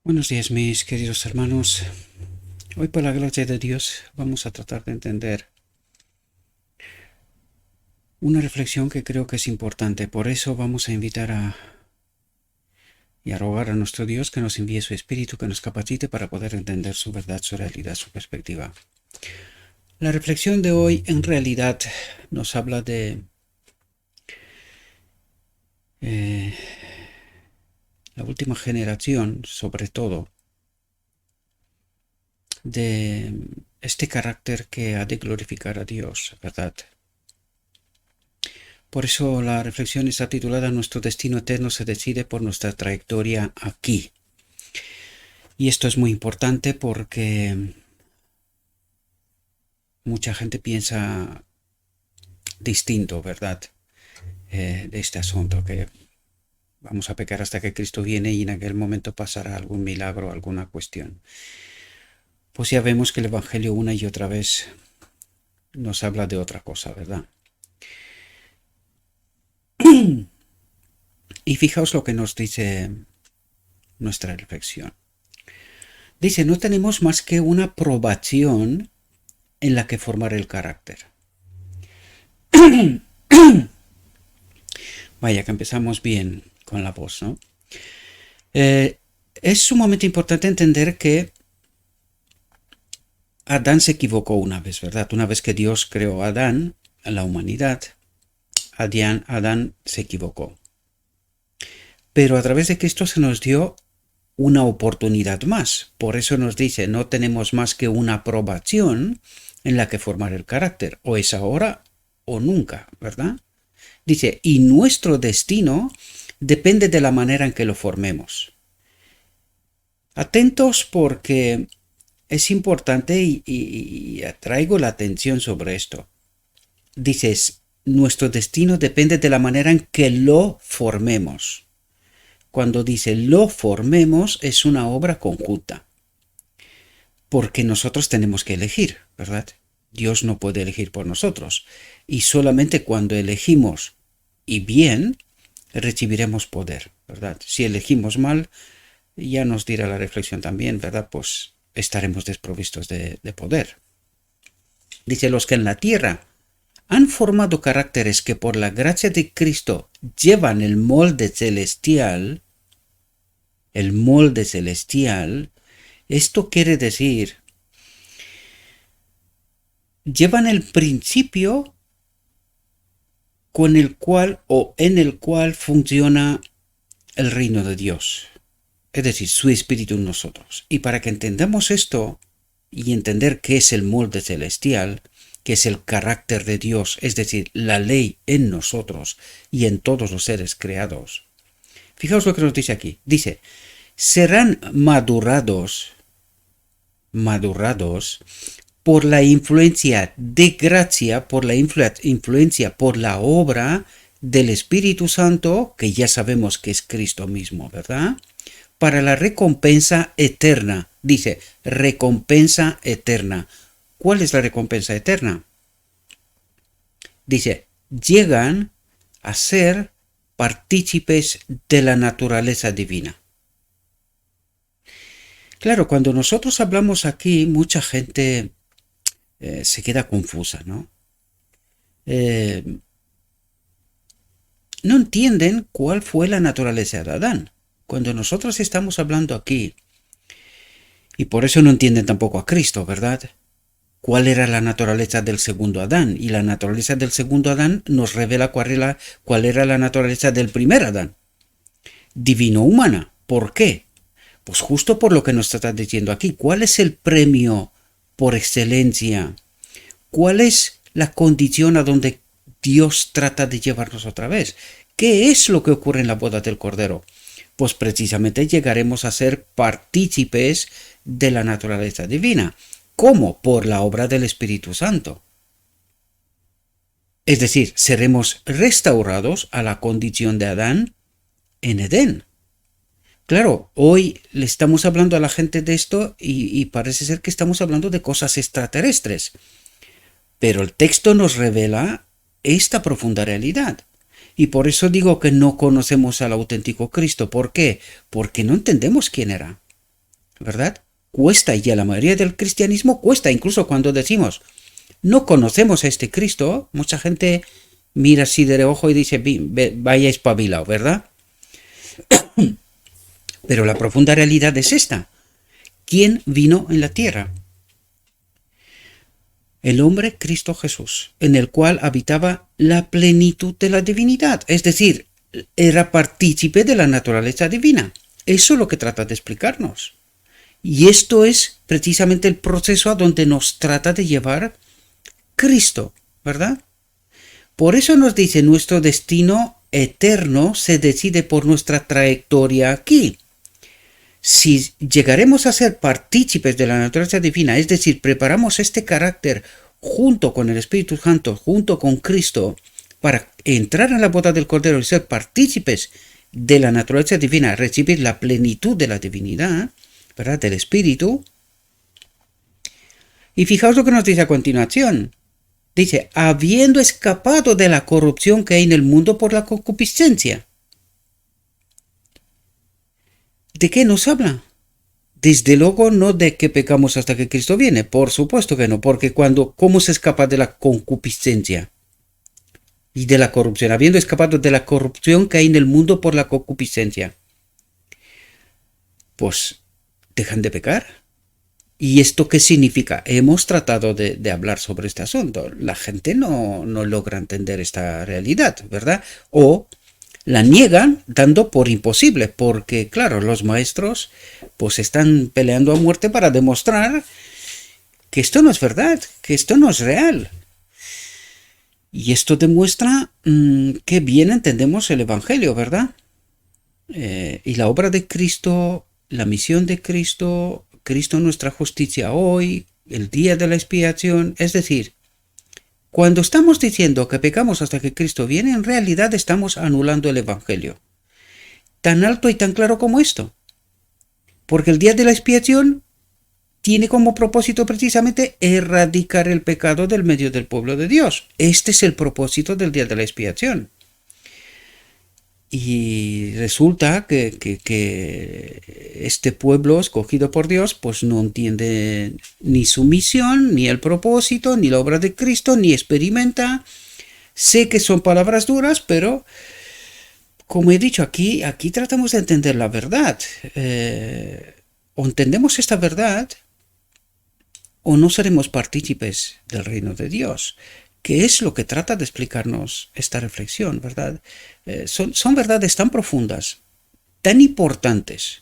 Buenos días, mis queridos hermanos. Hoy, por la gracia de Dios, vamos a tratar de entender una reflexión que creo que es importante. Por eso vamos a invitar y a rogar a nuestro Dios que nos envíe su Espíritu, que nos capacite para poder entender su verdad, su realidad, su perspectiva. La reflexión de hoy, en realidad, nos habla de la última generación, sobre todo, de este carácter que ha de glorificar a Dios, ¿verdad? Por eso la reflexión está titulada Nuestro destino eterno se decide por nuestra trayectoria aquí. Y esto es muy importante porque mucha gente piensa distinto, ¿verdad? De este asunto, que vamos a pecar hasta que Cristo viene y en aquel momento pasará algún milagro, alguna cuestión. Pues ya vemos que el Evangelio una y otra vez nos habla de otra cosa, ¿verdad? Y fijaos lo que nos dice nuestra reflexión. Dice, no tenemos más que una probación en la que formar el carácter. Vaya, que empezamos bien con la voz, ¿no? Es sumamente importante entender que Adán se equivocó una vez, ¿verdad? Una vez que Dios creó a Adán, a la humanidad, Adán se equivocó. Pero a través de Cristo se nos dio una oportunidad más. Por eso nos dice, no tenemos más que una aprobación en la que formar el carácter. O es ahora o nunca, ¿verdad? Dice, y nuestro destino depende de la manera en que lo formemos. Atentos porque es importante y atraigo la atención sobre esto. Dices, nuestro destino depende de la manera en que lo formemos. Cuando dice lo formemos es una obra conjunta. Porque nosotros tenemos que elegir, ¿verdad? Dios no puede elegir por nosotros. Y solamente cuando elegimos y bien, recibiremos poder, ¿verdad? Si elegimos mal, ya nos dirá la reflexión también, ¿verdad? Pues estaremos desprovistos de poder. Dice, los que en la tierra han formado caracteres que por la gracia de Cristo llevan el molde celestial, esto quiere decir, llevan el principio con el cual o en el cual funciona el reino de Dios, es decir, su espíritu en nosotros. Y para que entendamos esto y entender qué es el molde celestial, que es el carácter de Dios, es decir, la ley en nosotros y en todos los seres creados. Fijaos lo que nos dice aquí. Dice, serán madurados por la influencia de gracia, por la influencia, por la obra del Espíritu Santo, que ya sabemos que es Cristo mismo, ¿verdad? Para la recompensa eterna. Dice, recompensa eterna. ¿Cuál es la recompensa eterna? Dice, llegan a ser partícipes de la naturaleza divina. Claro, cuando nosotros hablamos aquí, mucha gente se queda confusa, ¿no? No entienden cuál fue la naturaleza de Adán. Cuando nosotros estamos hablando aquí, y por eso no entienden tampoco a Cristo, ¿verdad? ¿Cuál era la naturaleza del segundo Adán? Y la naturaleza del segundo Adán nos revela cuál era la naturaleza del primer Adán. Divino-humana. ¿Por qué? Pues justo por lo que nos está diciendo aquí. ¿Cuál es el premio por excelencia? ¿Cuál es la condición a donde Dios trata de llevarnos otra vez? ¿Qué es lo que ocurre en la boda del Cordero? Pues precisamente llegaremos a ser partícipes de la naturaleza divina. ¿Cómo? Por la obra del Espíritu Santo. Es decir, seremos restaurados a la condición de Adán en Edén. Claro, hoy le estamos hablando a la gente de esto y parece ser que estamos hablando de cosas extraterrestres. Pero el texto nos revela esta profunda realidad. Y por eso digo que no conocemos al auténtico Cristo. ¿Por qué? Porque no entendemos quién era. ¿verdad? Cuesta, y a la mayoría del cristianismo cuesta, incluso cuando decimos, no conocemos a este Cristo, mucha gente mira así de reojo y dice, vaya espabilado, ¿verdad? Pero la profunda realidad es esta. ¿Quién vino en la tierra? El hombre Cristo Jesús, en el cual habitaba la plenitud de la divinidad, es decir, era partícipe de la naturaleza divina. Eso es lo que trata de explicarnos. Y esto es precisamente el proceso a donde nos trata de llevar Cristo, ¿verdad? Por eso nos dice, nuestro destino eterno se decide por nuestra trayectoria aquí. Si llegaremos a ser partícipes de la naturaleza divina, es decir, preparamos este carácter junto con el Espíritu Santo, junto con Cristo, para entrar en la boda del Cordero y ser partícipes de la naturaleza divina, recibir la plenitud de la divinidad, ¿verdad? Del Espíritu. Y fijaos lo que nos dice a continuación. Dice, habiendo escapado de la corrupción que hay en el mundo por la concupiscencia. ¿De qué nos habla? Desde luego no de que pecamos hasta que Cristo viene, por supuesto que no, porque ¿cómo se escapa de la concupiscencia y de la corrupción? Habiendo escapado de la corrupción que hay en el mundo por la concupiscencia, pues dejan de pecar. ¿Y esto qué significa? Hemos tratado de hablar sobre este asunto. La gente no logra entender esta realidad, ¿verdad? O la niegan dando por imposible, porque claro, los maestros pues están peleando a muerte para demostrar que esto no es verdad, que esto no es real. Y esto demuestra que bien entendemos el Evangelio, ¿verdad? Y la obra de Cristo, la misión de Cristo, Cristo nuestra justicia hoy, el día de la expiación, es decir, cuando estamos diciendo que pecamos hasta que Cristo viene, en realidad estamos anulando el Evangelio. Tan alto y tan claro como esto. Porque el día de la expiación tiene como propósito precisamente erradicar el pecado del medio del pueblo de Dios. Este es el propósito del día de la expiación. Y resulta que este pueblo escogido por Dios pues no entiende ni su misión, ni el propósito, ni la obra de Cristo, ni experimenta. Sé que son palabras duras, pero como he dicho, aquí tratamos de entender la verdad. O entendemos esta verdad o no seremos partícipes del reino de Dios, que es lo que trata de explicarnos esta reflexión, ¿verdad? Son verdades tan profundas, tan importantes,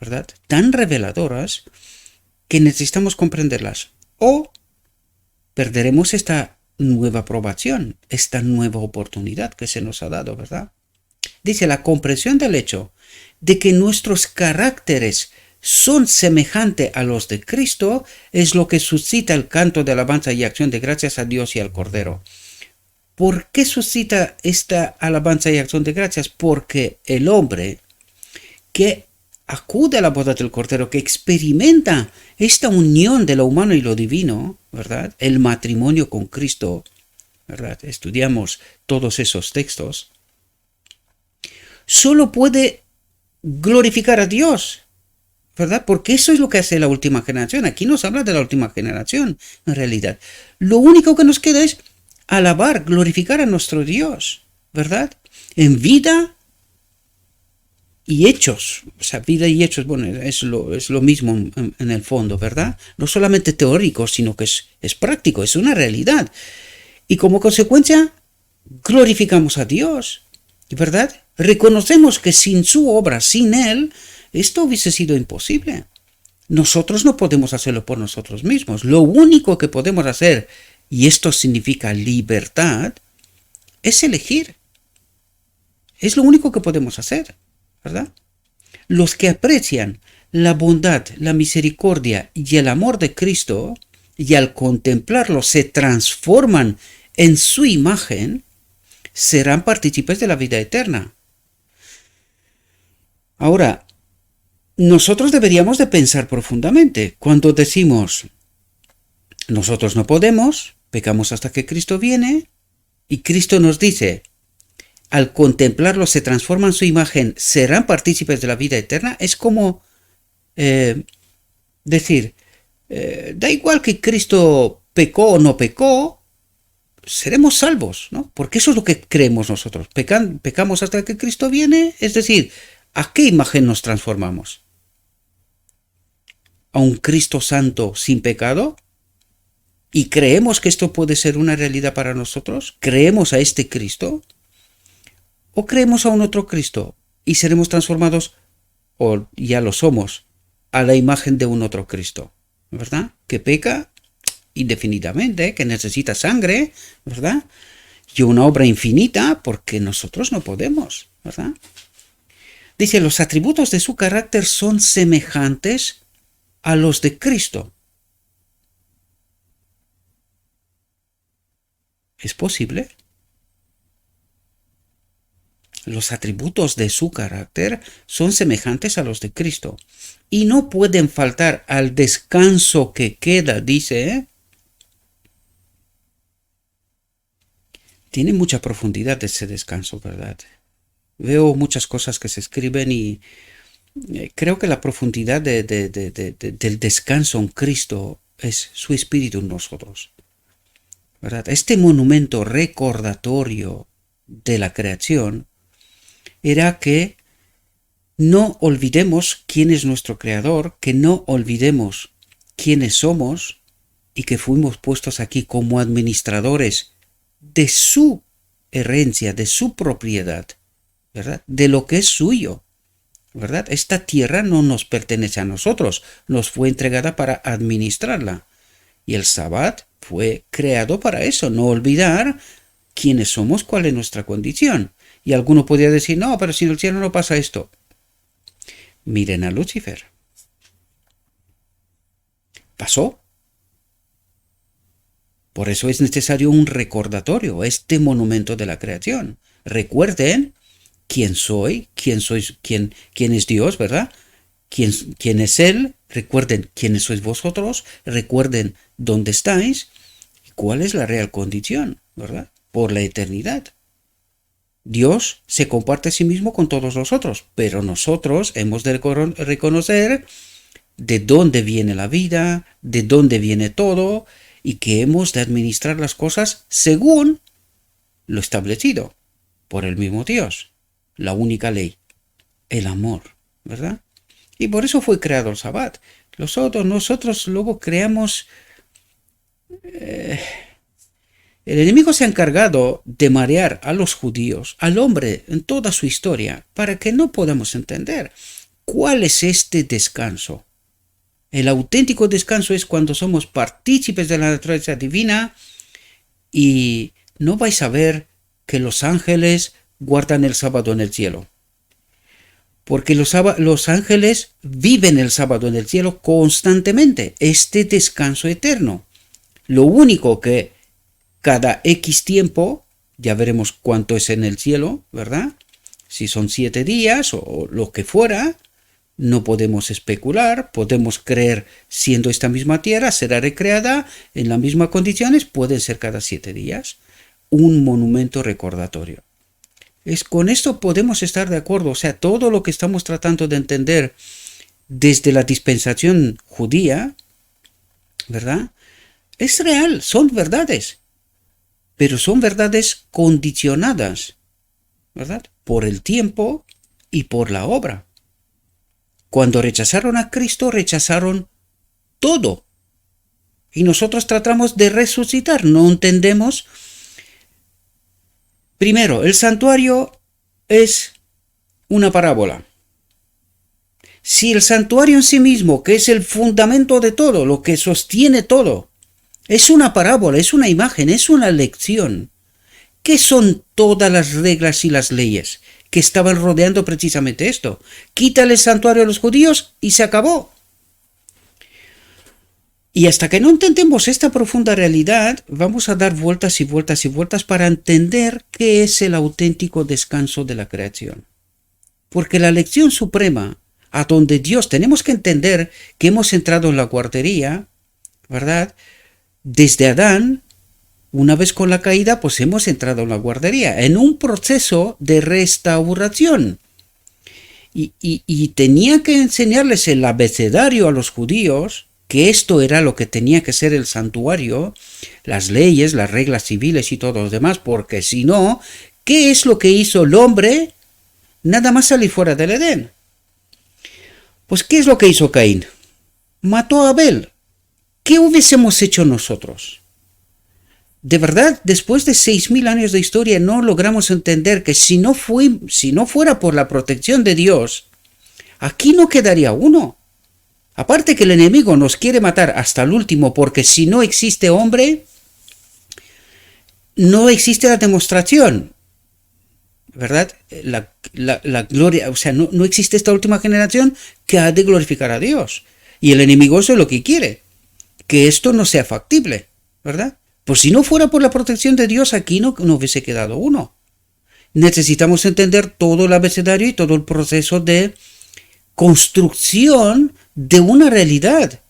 ¿verdad? Tan reveladoras, que necesitamos comprenderlas. O perderemos esta nueva aprobación, esta nueva oportunidad que se nos ha dado, ¿verdad? Dice, la comprensión del hecho de que nuestros caracteres son semejantes a los de Cristo es lo que suscita el canto de alabanza y acción de gracias a Dios y al Cordero. ¿Por qué suscita esta alabanza y acción de gracias? Porque el hombre que acude a la boda del Cordero, que experimenta esta unión de lo humano y lo divino, ¿verdad? El matrimonio con Cristo, ¿verdad? Estudiamos todos esos textos. Solo puede glorificar a Dios, ¿verdad? Porque eso es lo que hace la última generación. Aquí nos habla de la última generación, en realidad. Lo único que nos queda es alabar, glorificar a nuestro Dios, ¿verdad? En vida y hechos. O sea, vida y hechos, bueno, es lo mismo en el fondo, ¿verdad? No solamente teórico, sino que es práctico, es una realidad. Y como consecuencia, glorificamos a Dios, ¿verdad? Reconocemos que sin su obra, sin Él, esto hubiese sido imposible. Nosotros no podemos hacerlo por nosotros mismos. Lo único que podemos hacer, y esto significa libertad, es elegir. Es lo único que podemos hacer, ¿verdad? Los que aprecian la bondad, la misericordia y el amor de Cristo, y al contemplarlo se transforman en su imagen, serán partícipes de la vida eterna. Ahora, nosotros deberíamos de pensar profundamente cuando decimos, nosotros no podemos, pecamos hasta que Cristo viene, y Cristo nos dice, al contemplarlo se transforman en su imagen, serán partícipes de la vida eterna. Es como decir, da igual que Cristo pecó o no pecó, seremos salvos, ¿no? Porque eso es lo que creemos nosotros. Pecamos hasta que Cristo viene, es decir, ¿a qué imagen nos transformamos? ¿A un Cristo santo sin pecado? ¿Y creemos que esto puede ser una realidad para nosotros? ¿Creemos a este Cristo? ¿O creemos a un otro Cristo y seremos transformados, o ya lo somos, a la imagen de un otro Cristo? ¿Verdad? Que peca indefinidamente, que necesita sangre, ¿verdad? Y una obra infinita, porque nosotros no podemos, ¿verdad? Dice, los atributos de su carácter son semejantes a los de Cristo. ¿Es posible? Los atributos de su carácter son semejantes a los de Cristo y no pueden faltar al descanso que queda, dice. Tiene mucha profundidad ese descanso, ¿verdad? Veo muchas cosas que se escriben y creo que la profundidad del descanso en Cristo es su espíritu en nosotros, ¿verdad? Este monumento recordatorio de la creación era que no olvidemos quién es nuestro creador, que no olvidemos quiénes somos y que fuimos puestos aquí como administradores de su herencia, de su propiedad, ¿verdad? De lo que es suyo, ¿verdad? Esta tierra no nos pertenece a nosotros, nos fue entregada para administrarla. Y el Sabbat fue creado para eso, no olvidar quiénes somos, cuál es nuestra condición. Y alguno podría decir, no, pero si en el cielo no pasa esto. Miren a Lucifer. Pasó. Por eso es necesario un recordatorio, este monumento de la creación. Recuerden quién soy, quién sois, quién es Dios, ¿verdad? Quién es Él. Recuerden quiénes sois vosotros. Recuerden dónde estáis y cuál es la real condición, ¿verdad? Por la eternidad. Dios se comparte a sí mismo con todos nosotros, pero nosotros hemos de reconocer de dónde viene la vida, de dónde viene todo, y que hemos de administrar las cosas según lo establecido por el mismo Dios, la única ley, el amor, ¿verdad? Y por eso fue creado el Sabbat. Nosotros luego creamos... El enemigo se ha encargado de marear a los judíos, al hombre en toda su historia, para que no podamos entender cuál es este descanso. El auténtico descanso es cuando somos partícipes de la naturaleza divina y no vais a ver que los ángeles guardan el sábado en el cielo. Porque los ángeles viven el sábado en el cielo constantemente, este descanso eterno. Lo único que cada X tiempo, ya veremos cuánto es en el cielo, ¿verdad? Si son 7 días o lo que fuera, no podemos especular, podemos creer siendo esta misma tierra, será recreada en las mismas condiciones, pueden ser cada 7 días. Un monumento recordatorio. Con esto podemos estar de acuerdo, o sea, todo lo que estamos tratando de entender desde la dispensación judía, ¿verdad? Es real, son verdades, pero son verdades condicionadas, ¿verdad? Por el tiempo y por la obra. Cuando rechazaron a Cristo, rechazaron todo. Y nosotros tratamos de resucitar, no entendemos. Primero, el santuario es una parábola. Si el santuario en sí mismo, que es el fundamento de todo, lo que sostiene todo, es una parábola, es una imagen, es una lección, ¿qué son todas las reglas y las leyes que estaban rodeando precisamente esto? Quítale el santuario a los judíos y se acabó. Y hasta que no entendemos esta profunda realidad, vamos a dar vueltas y vueltas y vueltas para entender qué es el auténtico descanso de la creación. Porque la lección suprema, a donde Dios tenemos que entender que hemos entrado en la guardería, ¿verdad? Desde Adán, una vez con la caída, pues hemos entrado en la guardería, en un proceso de restauración. y tenía que enseñarles el abecedario a los judíos, que esto era lo que tenía que ser el santuario, las leyes, las reglas civiles y todo lo demás, porque si no, ¿qué es lo que hizo el hombre? Nada más salir fuera del Edén. Pues ¿qué es lo que hizo Caín? Mató a Abel. ¿Qué hubiésemos hecho nosotros? De verdad, después de 6.000 años de historia no logramos entender que si no fuera por la protección de Dios, aquí no quedaría uno. Aparte que el enemigo nos quiere matar hasta el último, porque si no existe hombre, no existe la demostración, ¿verdad? La gloria, o sea, no existe esta última generación que ha de glorificar a Dios. Y el enemigo eso es lo que quiere, que esto no sea factible, ¿verdad? Pues si no fuera por la protección de Dios, aquí no hubiese quedado uno. Necesitamos entender todo el abecedario y todo el proceso de construcción de una realidad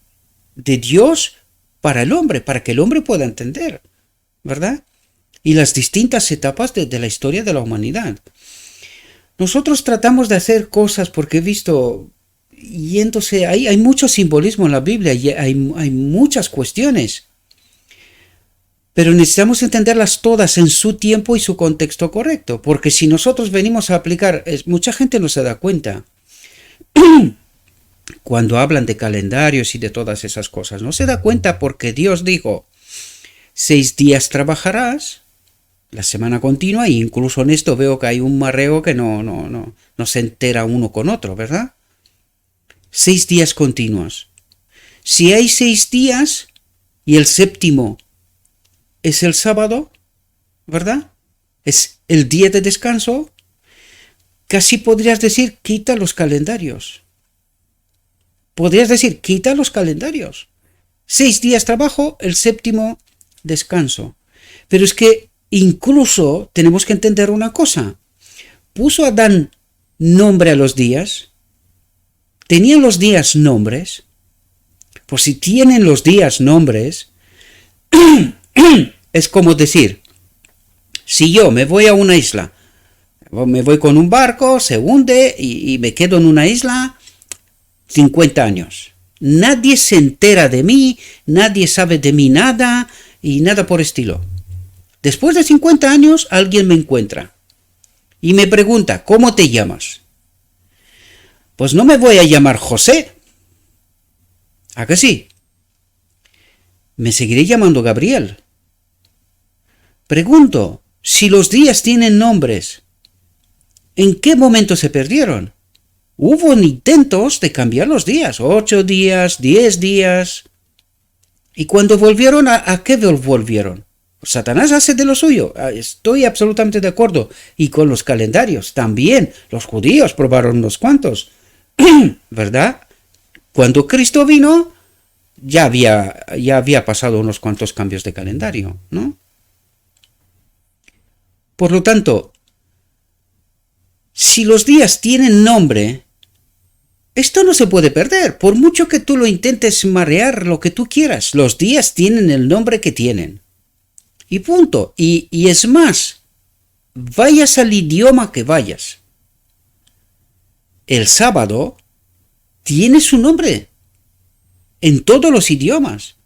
de Dios para el hombre, para que el hombre pueda entender, ¿verdad? Y las distintas etapas de la historia de la humanidad. Nosotros tratamos de hacer cosas porque he visto yéndose, hay mucho simbolismo en la Biblia y hay muchas cuestiones. Pero necesitamos entenderlas todas en su tiempo y su contexto correcto, porque si nosotros venimos a aplicar, mucha gente no se da cuenta cuando hablan de calendarios y de todas esas cosas, no se da cuenta porque Dios dijo, 6 días trabajarás, la semana continua, e incluso en esto veo que hay un marreo que no se entera uno con otro, ¿verdad? 6 días continuos. Si hay 6 días y el séptimo es el sábado, ¿verdad? Es el día de descanso. Casi podrías decir, quita los calendarios. Podrías decir, quita los calendarios. 6 días trabajo, el séptimo descanso. Pero es que incluso tenemos que entender una cosa. ¿Puso Adán nombre a los días? ¿Tenían los días nombres? Pues si tienen los días nombres, es como decir, si yo me voy a una isla, me voy con un barco, se hunde y me quedo en una isla 50 años. Nadie se entera de mí, nadie sabe de mí nada y nada por estilo. Después de 50 años alguien me encuentra y me pregunta, ¿cómo te llamas? Pues no me voy a llamar José. ¿A que sí? Me seguiré llamando Gabriel. Pregunto, si los días tienen nombres, ¿en qué momento se perdieron? Hubo intentos de cambiar los días, 8 días, 10 días. ¿Y cuando volvieron, a qué volvieron? Satanás hace de lo suyo, estoy absolutamente de acuerdo. Y con los calendarios también, los judíos probaron unos cuantos, ¿verdad? Cuando Cristo vino, ya había pasado unos cuantos cambios de calendario, ¿no? Por lo tanto, si los días tienen nombre, esto no se puede perder. Por mucho que tú lo intentes marear, lo que tú quieras, los días tienen el nombre que tienen. Y punto. Y es más, vayas al idioma que vayas. El sábado tiene su nombre en todos los idiomas,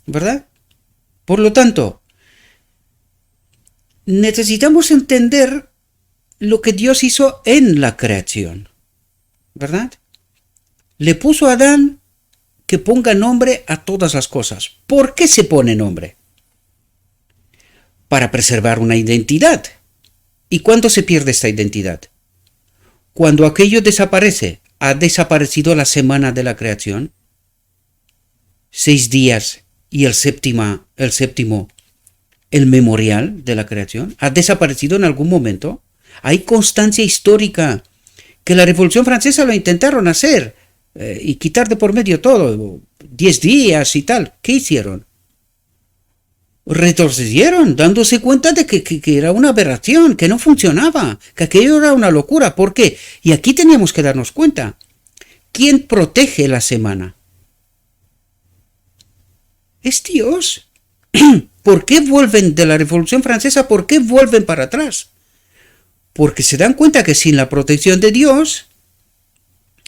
¿verdad? Por lo tanto, necesitamos entender lo que Dios hizo en la creación, ¿verdad? Le puso a Adán que ponga nombre a todas las cosas. ¿Por qué se pone nombre? Para preservar una identidad. ¿Y cuándo se pierde esta identidad? Cuando aquello desaparece. ¿Ha desaparecido la semana de la creación? 6 días y el séptimo, el memorial de la creación, ¿ha desaparecido en algún momento? Hay constancia histórica que la Revolución Francesa lo intentaron hacer y quitar de por medio todo, 10 días y tal. ¿Qué hicieron? Retrocedieron, dándose cuenta de que era una aberración, que no funcionaba, que aquello era una locura. ¿Por qué? Y aquí teníamos que darnos cuenta. ¿Quién protege la semana? Es Dios. ¿Por qué vuelven de la Revolución Francesa? ¿Por qué vuelven para atrás? Porque se dan cuenta que sin la protección de Dios,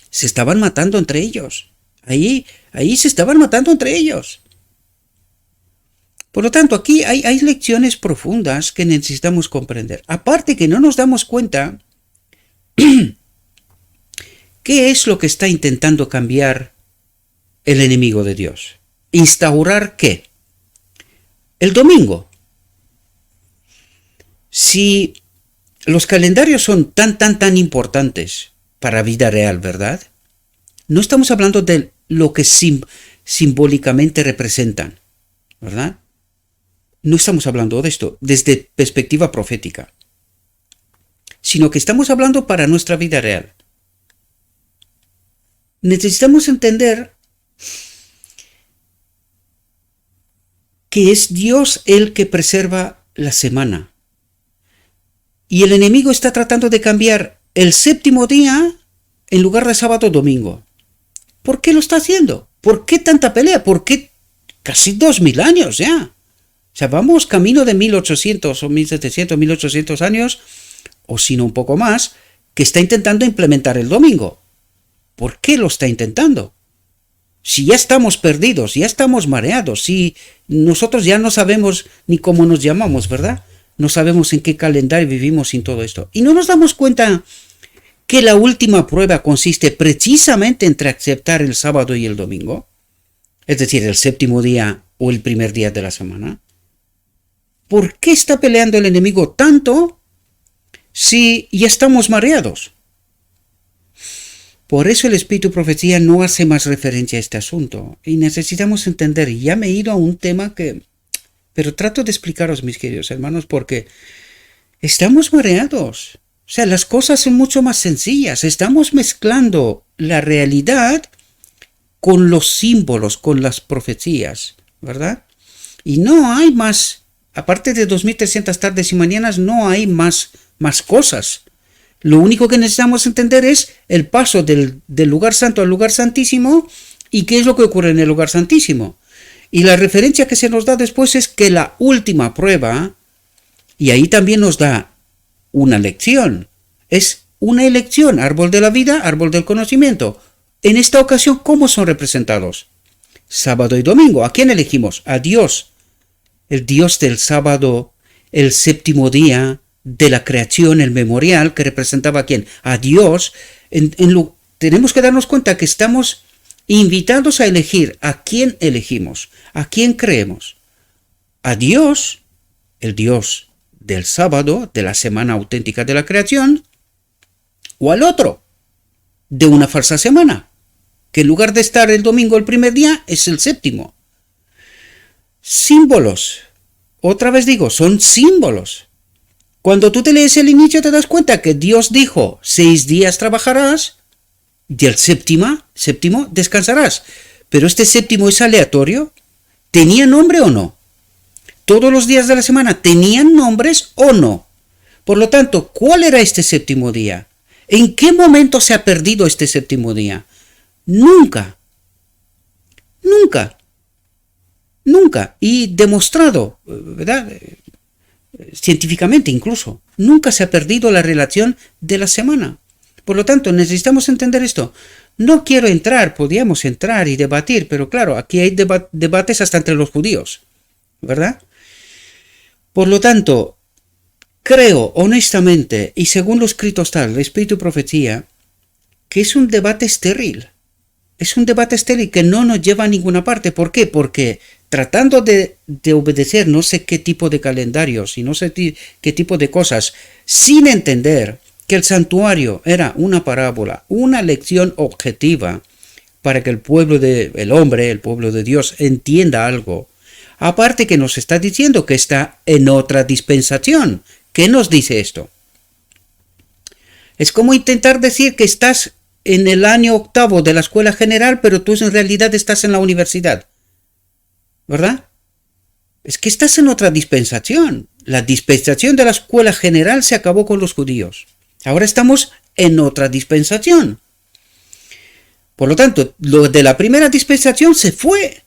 Se estaban matando entre ellos. Ahí se estaban matando entre ellos. Por lo tanto, aquí hay lecciones profundas que necesitamos comprender. Aparte que no nos damos cuenta qué es lo que está intentando cambiar el enemigo de Dios. ¿Instaurar qué? El domingo. Si los calendarios son tan importantes para la vida real, ¿verdad? No estamos hablando de lo que simbólicamente representan, ¿verdad? No estamos hablando de esto desde perspectiva profética, sino que estamos hablando para nuestra vida real. Necesitamos entender que es Dios el que preserva la semana. Y el enemigo está tratando de cambiar el séptimo día en lugar de sábado o domingo. ¿Por qué lo está haciendo? ¿Por qué tanta pelea? ¿Por qué casi 2000 años ya? O sea, vamos camino de 1800 o 1700, 1800 años, o si no un poco más, que está intentando implementar el domingo. ¿Por qué lo está intentando? Si ya estamos perdidos, ya estamos mareados, si nosotros ya no sabemos ni cómo nos llamamos, ¿verdad? No sabemos en qué calendario vivimos sin todo esto. Y no nos damos cuenta que la última prueba consiste precisamente entre aceptar el sábado y el domingo, es decir, el séptimo día o el primer día de la semana. ¿Por qué está peleando el enemigo tanto si ya estamos mareados? Por eso el Espíritu Profecía no hace más referencia a este asunto. Y necesitamos entender, y ya me he ido a un tema que... Pero trato de explicaros, mis queridos hermanos, porque estamos mareados. O sea, las cosas son mucho más sencillas. Estamos mezclando la realidad con los símbolos, con las profecías, ¿verdad? Y no hay más, aparte de 2300 tardes y mañanas, no hay más cosas. Lo único que necesitamos entender es el paso del lugar santo al lugar santísimo y qué es lo que ocurre en el lugar santísimo. Y la referencia que se nos da después es que la última prueba, y ahí también nos da una lección, es una elección, árbol de la vida, árbol del conocimiento. En esta ocasión, ¿cómo son representados? Sábado y domingo. ¿A quién elegimos? A Dios, el Dios del sábado, el séptimo día de la creación, el memorial, que representaba a quién? A Dios. Tenemos que darnos cuenta que estamos invitados a elegir a quién elegimos, a quién creemos. A Dios, el Dios del sábado, de la semana auténtica de la creación, o al otro, de una falsa semana, que en lugar de estar el domingo el primer día, es el séptimo. Símbolos. Otra vez digo, son símbolos. Cuando tú te lees el inicio te das cuenta que Dios dijo, 6 días trabajarás, y el séptimo descansarás. Pero este séptimo es aleatorio. ¿Tenía nombre o no? ¿Todos los días de la semana tenían nombres o no? Por lo tanto, ¿cuál era este séptimo día? ¿En qué momento se ha perdido este séptimo día? Nunca. Y demostrado, ¿verdad? Científicamente incluso. Nunca se ha perdido la relación de la semana. Por lo tanto, necesitamos entender esto. No quiero podríamos entrar y debatir, pero claro, aquí hay debates hasta entre los judíos, ¿verdad? Por lo tanto, creo honestamente, y según lo escrito está el Espíritu y Profecía, que es un debate estéril. Es un debate estéril que no nos lleva a ninguna parte. ¿Por qué? Porque tratando de obedecer no sé qué tipo de calendarios y no sé qué tipo de cosas, sin entender que el santuario era una parábola, una lección objetiva para que el pueblo el hombre, el pueblo de Dios, entienda algo. Aparte que nos está diciendo que está en otra dispensación. ¿Qué nos dice esto? Es como intentar decir que estás en el año 8º de la escuela general, pero tú en realidad estás en la universidad. ¿Verdad? Es que estás en otra dispensación. La dispensación de la escuela general se acabó con los judíos. Ahora estamos en otra dispensación. Por lo tanto, lo de la primera dispensación se fue.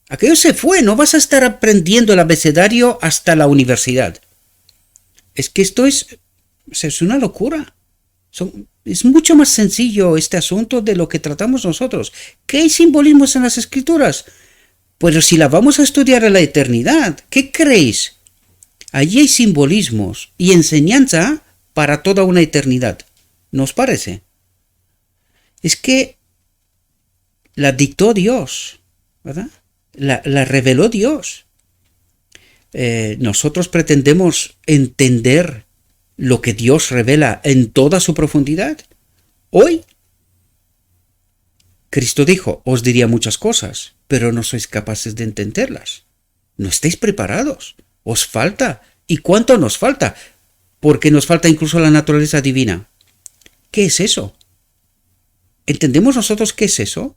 Aquello se fue. No vas a estar aprendiendo el abecedario hasta la universidad. Es que esto es una locura. Es mucho más sencillo este asunto de lo que tratamos nosotros. ¿Qué hay simbolismos en las Escrituras? Pero si la vamos a estudiar en la eternidad, ¿qué creéis? Allí hay simbolismos y enseñanza para toda una eternidad. ¿No os parece? Es que la dictó Dios, ¿verdad? La reveló Dios. Nosotros pretendemos entender lo que Dios revela en toda su profundidad. Hoy, Cristo dijo, os diría muchas cosas, pero no sois capaces de entenderlas. No estáis preparados. Os falta. ¿Y cuánto nos falta? Porque nos falta incluso la naturaleza divina. ¿Qué es eso? ¿Entendemos nosotros qué es eso?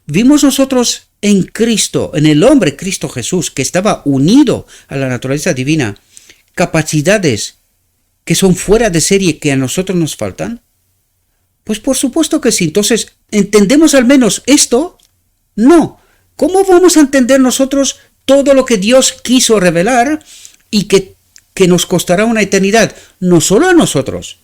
Vimos nosotros en Cristo, en el hombre Cristo Jesús, que estaba unido a la naturaleza divina, capacidades que son fuera de serie que a nosotros nos faltan. Pues por supuesto que sí. Entonces, ¿entendemos al menos esto? No. ¿Cómo vamos a entender nosotros todo lo que Dios quiso revelar y que nos costará una eternidad? No solo a nosotros.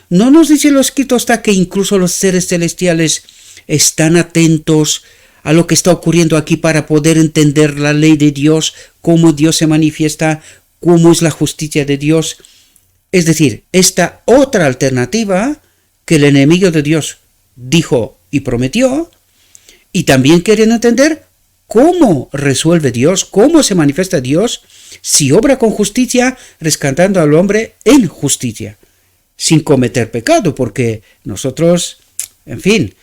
¿No nos dice lo escrito hasta que incluso los seres celestiales están atentos a lo que está ocurriendo aquí para poder entender la ley de Dios, cómo Dios se manifiesta, cómo es la justicia de Dios? Es decir, esta otra alternativa que el enemigo de Dios dijo y prometió, y también quieren entender cómo resuelve Dios, cómo se manifiesta Dios, si obra con justicia, rescatando al hombre en justicia, sin cometer pecado, porque nosotros, en fin,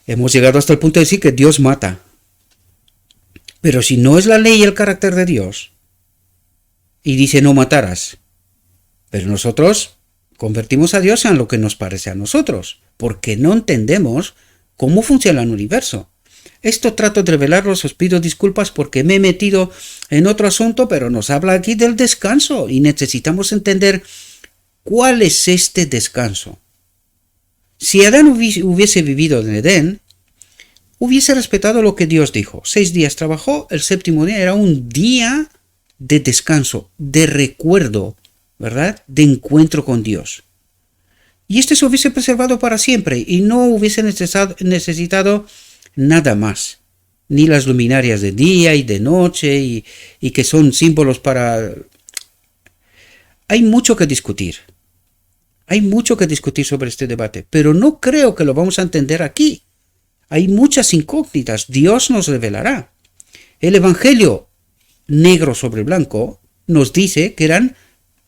hemos llegado hasta el punto de decir que Dios mata. Pero si no es la ley y el carácter de Dios, y dice no matarás, pero nosotros convertimos a Dios en lo que nos parece a nosotros, porque no entendemos cómo funciona el universo. Esto trato de revelarlos, os pido disculpas porque me he metido en otro asunto, pero nos habla aquí del descanso y necesitamos entender cuál es este descanso. Si Adán hubiese vivido en Edén, hubiese respetado lo que Dios dijo. 6 días trabajó, el séptimo día era un día de descanso, de recuerdo, ¿verdad? De encuentro con Dios. Y este se hubiese preservado para siempre y no hubiese necesitado nada más. Ni las luminarias de día y de noche y que son símbolos para... Hay mucho que discutir. Hay mucho que discutir sobre este debate, pero no creo que lo vamos a entender aquí. Hay muchas incógnitas. Dios nos revelará. El Evangelio, negro sobre blanco, nos dice que eran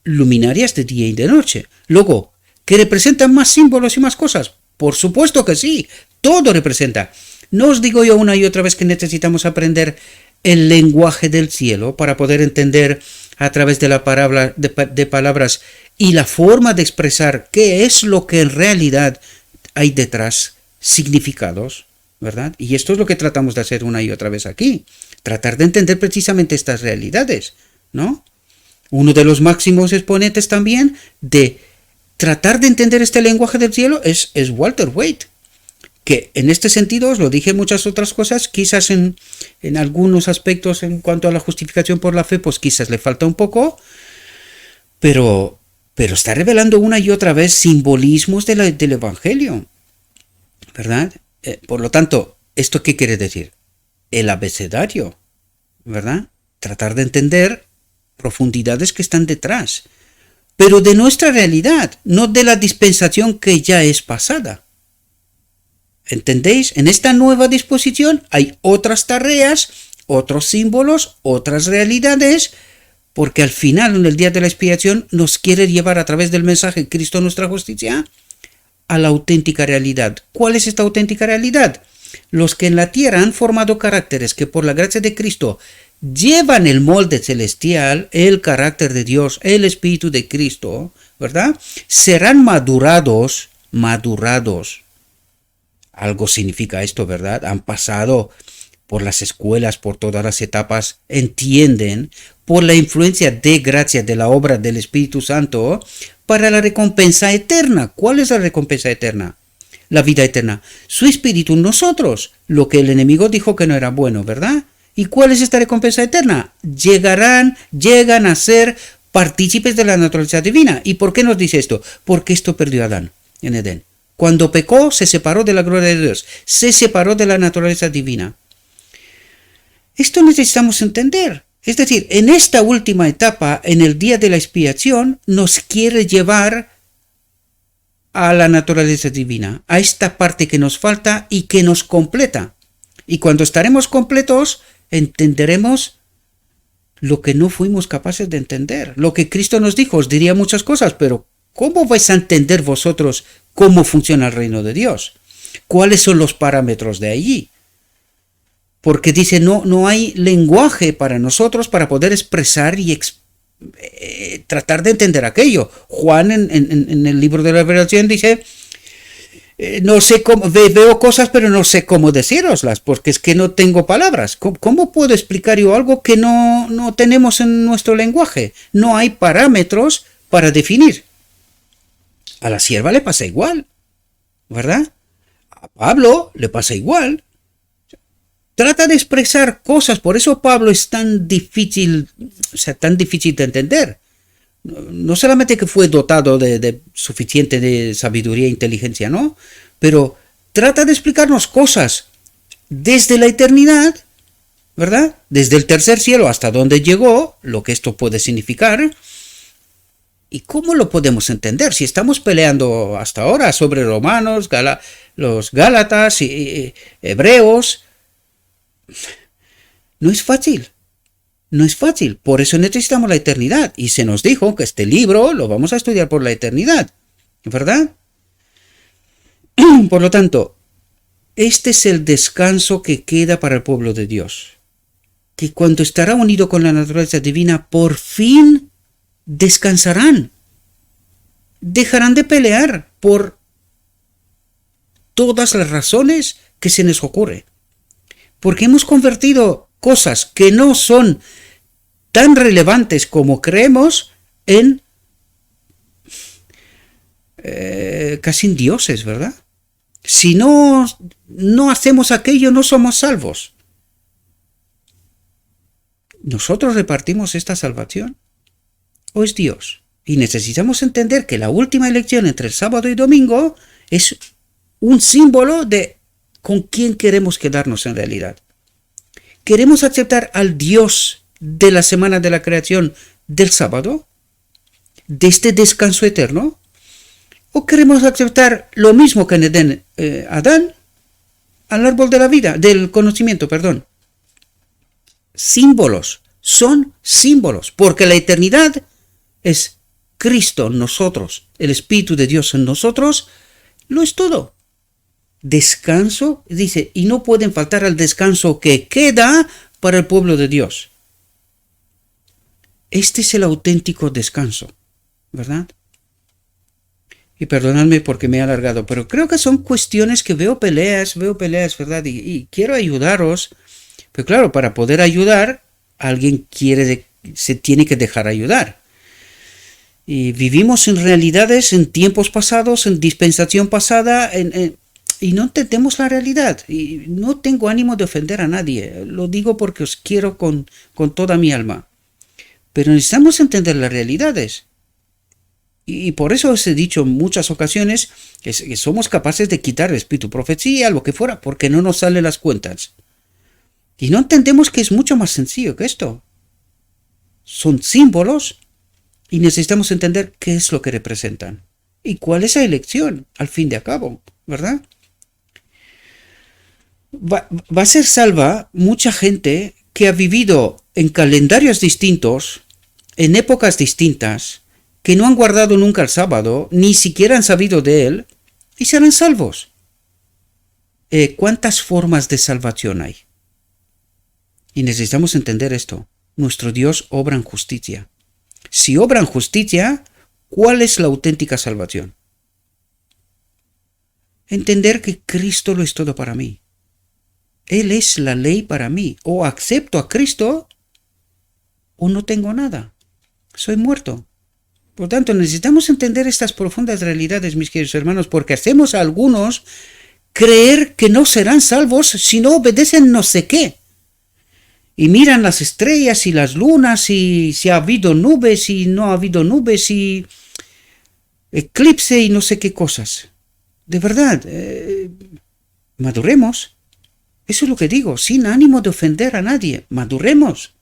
luminarias de día y de noche. Luego, ¿que representan más símbolos y más cosas? Por supuesto que sí. Todo representa. No os digo yo una y otra vez que necesitamos aprender el lenguaje del cielo para poder entender a través de la palabra, de palabras y la forma de expresar qué es lo que en realidad hay detrás, significados, ¿verdad? Y esto es lo que tratamos de hacer una y otra vez aquí, tratar de entender precisamente estas realidades, ¿no? Uno de los máximos exponentes también de tratar de entender este lenguaje del cielo es Walter Waite, que en este sentido, os lo dije en muchas otras cosas, quizás en algunos aspectos en cuanto a la justificación por la fe, pues quizás le falta un poco, pero está revelando una y otra vez simbolismos del Evangelio, ¿verdad? Por lo tanto, ¿esto qué quiere decir? El abecedario, ¿verdad? Tratar de entender profundidades que están detrás, pero de nuestra realidad, no de la dispensación que ya es pasada. ¿Entendéis? En esta nueva disposición hay otras tareas, otros símbolos, otras realidades, porque al final, en el día de la expiación, nos quiere llevar a través del mensaje Cristo nuestra justicia a la auténtica realidad. ¿Cuál es esta auténtica realidad? Los que en la tierra han formado caracteres que por la gracia de Cristo llevan el molde celestial, el carácter de Dios, el Espíritu de Cristo, ¿verdad? Serán madurados. Algo significa esto, ¿verdad? Han pasado por las escuelas, por todas las etapas, entienden, por la influencia de gracia de la obra del Espíritu Santo, para la recompensa eterna. ¿Cuál es la recompensa eterna? La vida eterna. Su Espíritu en nosotros, lo que el enemigo dijo que no era bueno, ¿verdad? ¿Y cuál es esta recompensa eterna? Llegan a ser partícipes de la naturaleza divina. ¿Y por qué nos dice esto? Porque esto perdió a Adán. en Edén. Cuando pecó, se separó de la gloria de Dios, se separó de la naturaleza divina. Esto necesitamos entender. Es decir, en esta última etapa, en el día de la expiación, nos quiere llevar a la naturaleza divina, a esta parte que nos falta y que nos completa. Y cuando estaremos completos, entenderemos lo que no fuimos capaces de entender. Lo que Cristo nos dijo, os diría muchas cosas, pero ¿cómo vais a entender vosotros cómo funciona el reino de Dios? ¿Cuáles son los parámetros de allí? Porque dice, no hay lenguaje para nosotros para poder expresar y tratar de entender aquello. Juan en el libro de la Revelación dice, no sé cómo, veo cosas pero no sé cómo decíroslas, porque es que no tengo palabras. ¿Cómo puedo explicar yo algo que no tenemos en nuestro lenguaje? No hay parámetros para definir. A la sierva le pasa igual, ¿verdad? A Pablo le pasa igual. Trata de expresar cosas, por eso Pablo es tan difícil de entender. No solamente que fue dotado de suficiente de sabiduría e inteligencia, ¿no? Pero trata de explicarnos cosas desde la eternidad, ¿verdad? Desde el tercer cielo hasta donde llegó, lo que esto puede significar. ¿Y cómo lo podemos entender? Si estamos peleando hasta ahora sobre romanos, los gálatas, y hebreos, no es fácil. No es fácil, por eso necesitamos la eternidad. Y se nos dijo que este libro lo vamos a estudiar por la eternidad, ¿verdad? Por lo tanto, este es el descanso que queda para el pueblo de Dios. Que cuando estará unido con la naturaleza divina, por fin descansarán. Dejarán de pelear por todas las razones que se les ocurre. Porque hemos convertido cosas que no son tan relevantes como creemos en casi en dioses, ¿verdad? Si no hacemos aquello, no somos salvos. ¿Nosotros repartimos esta salvación? ¿O es Dios? Y necesitamos entender que la última elección entre el sábado y domingo es un símbolo de con quién queremos quedarnos en realidad. ¿Queremos aceptar al Dios de la semana de la creación del sábado? ¿De este descanso eterno? ¿O queremos aceptar lo mismo que en Edén, Adán, al árbol de la vida, del conocimiento, perdón? Símbolos, son símbolos, porque la eternidad es Cristo en nosotros, el Espíritu de Dios en nosotros, lo es todo. Descanso, dice, y no pueden faltar al descanso que queda para el pueblo de Dios. Este es el auténtico descanso, ¿verdad? Y perdonadme porque me he alargado, pero creo que son cuestiones que veo peleas, ¿verdad? Y quiero ayudaros, pero claro, para poder ayudar, alguien se tiene que dejar ayudar. Y vivimos en realidades, en tiempos pasados, en dispensación pasada, y no entendemos la realidad. Y no tengo ánimo de ofender a nadie. Lo digo porque os quiero con toda mi alma. Pero necesitamos entender las realidades. Y por eso os he dicho en muchas ocasiones que somos capaces de quitar el espíritu, profecía, lo que fuera, porque no nos salen las cuentas. Y no entendemos que es mucho más sencillo que esto. Son símbolos y necesitamos entender qué es lo que representan. Y cuál es la elección, al fin de cabo, ¿verdad? Va a ser salva mucha gente que ha vivido en calendarios distintos, en épocas distintas, que no han guardado nunca el sábado, ni siquiera han sabido de él, y serán salvos. ¿Cuántas formas de salvación hay? Y necesitamos entender esto. Nuestro Dios obra en justicia. Si obra en justicia, ¿cuál es la auténtica salvación? Entender que Cristo lo es todo para mí. Él es la ley para mí. O acepto a Cristo o no tengo nada. Soy muerto. Por tanto, necesitamos entender estas profundas realidades, mis queridos hermanos, porque hacemos a algunos creer que no serán salvos si no obedecen no sé qué. Y miran las estrellas y las lunas y si ha habido nubes y no ha habido nubes y eclipse y no sé qué cosas. De verdad, maduremos. Eso es lo que digo, sin ánimo de ofender a nadie. Maduremos.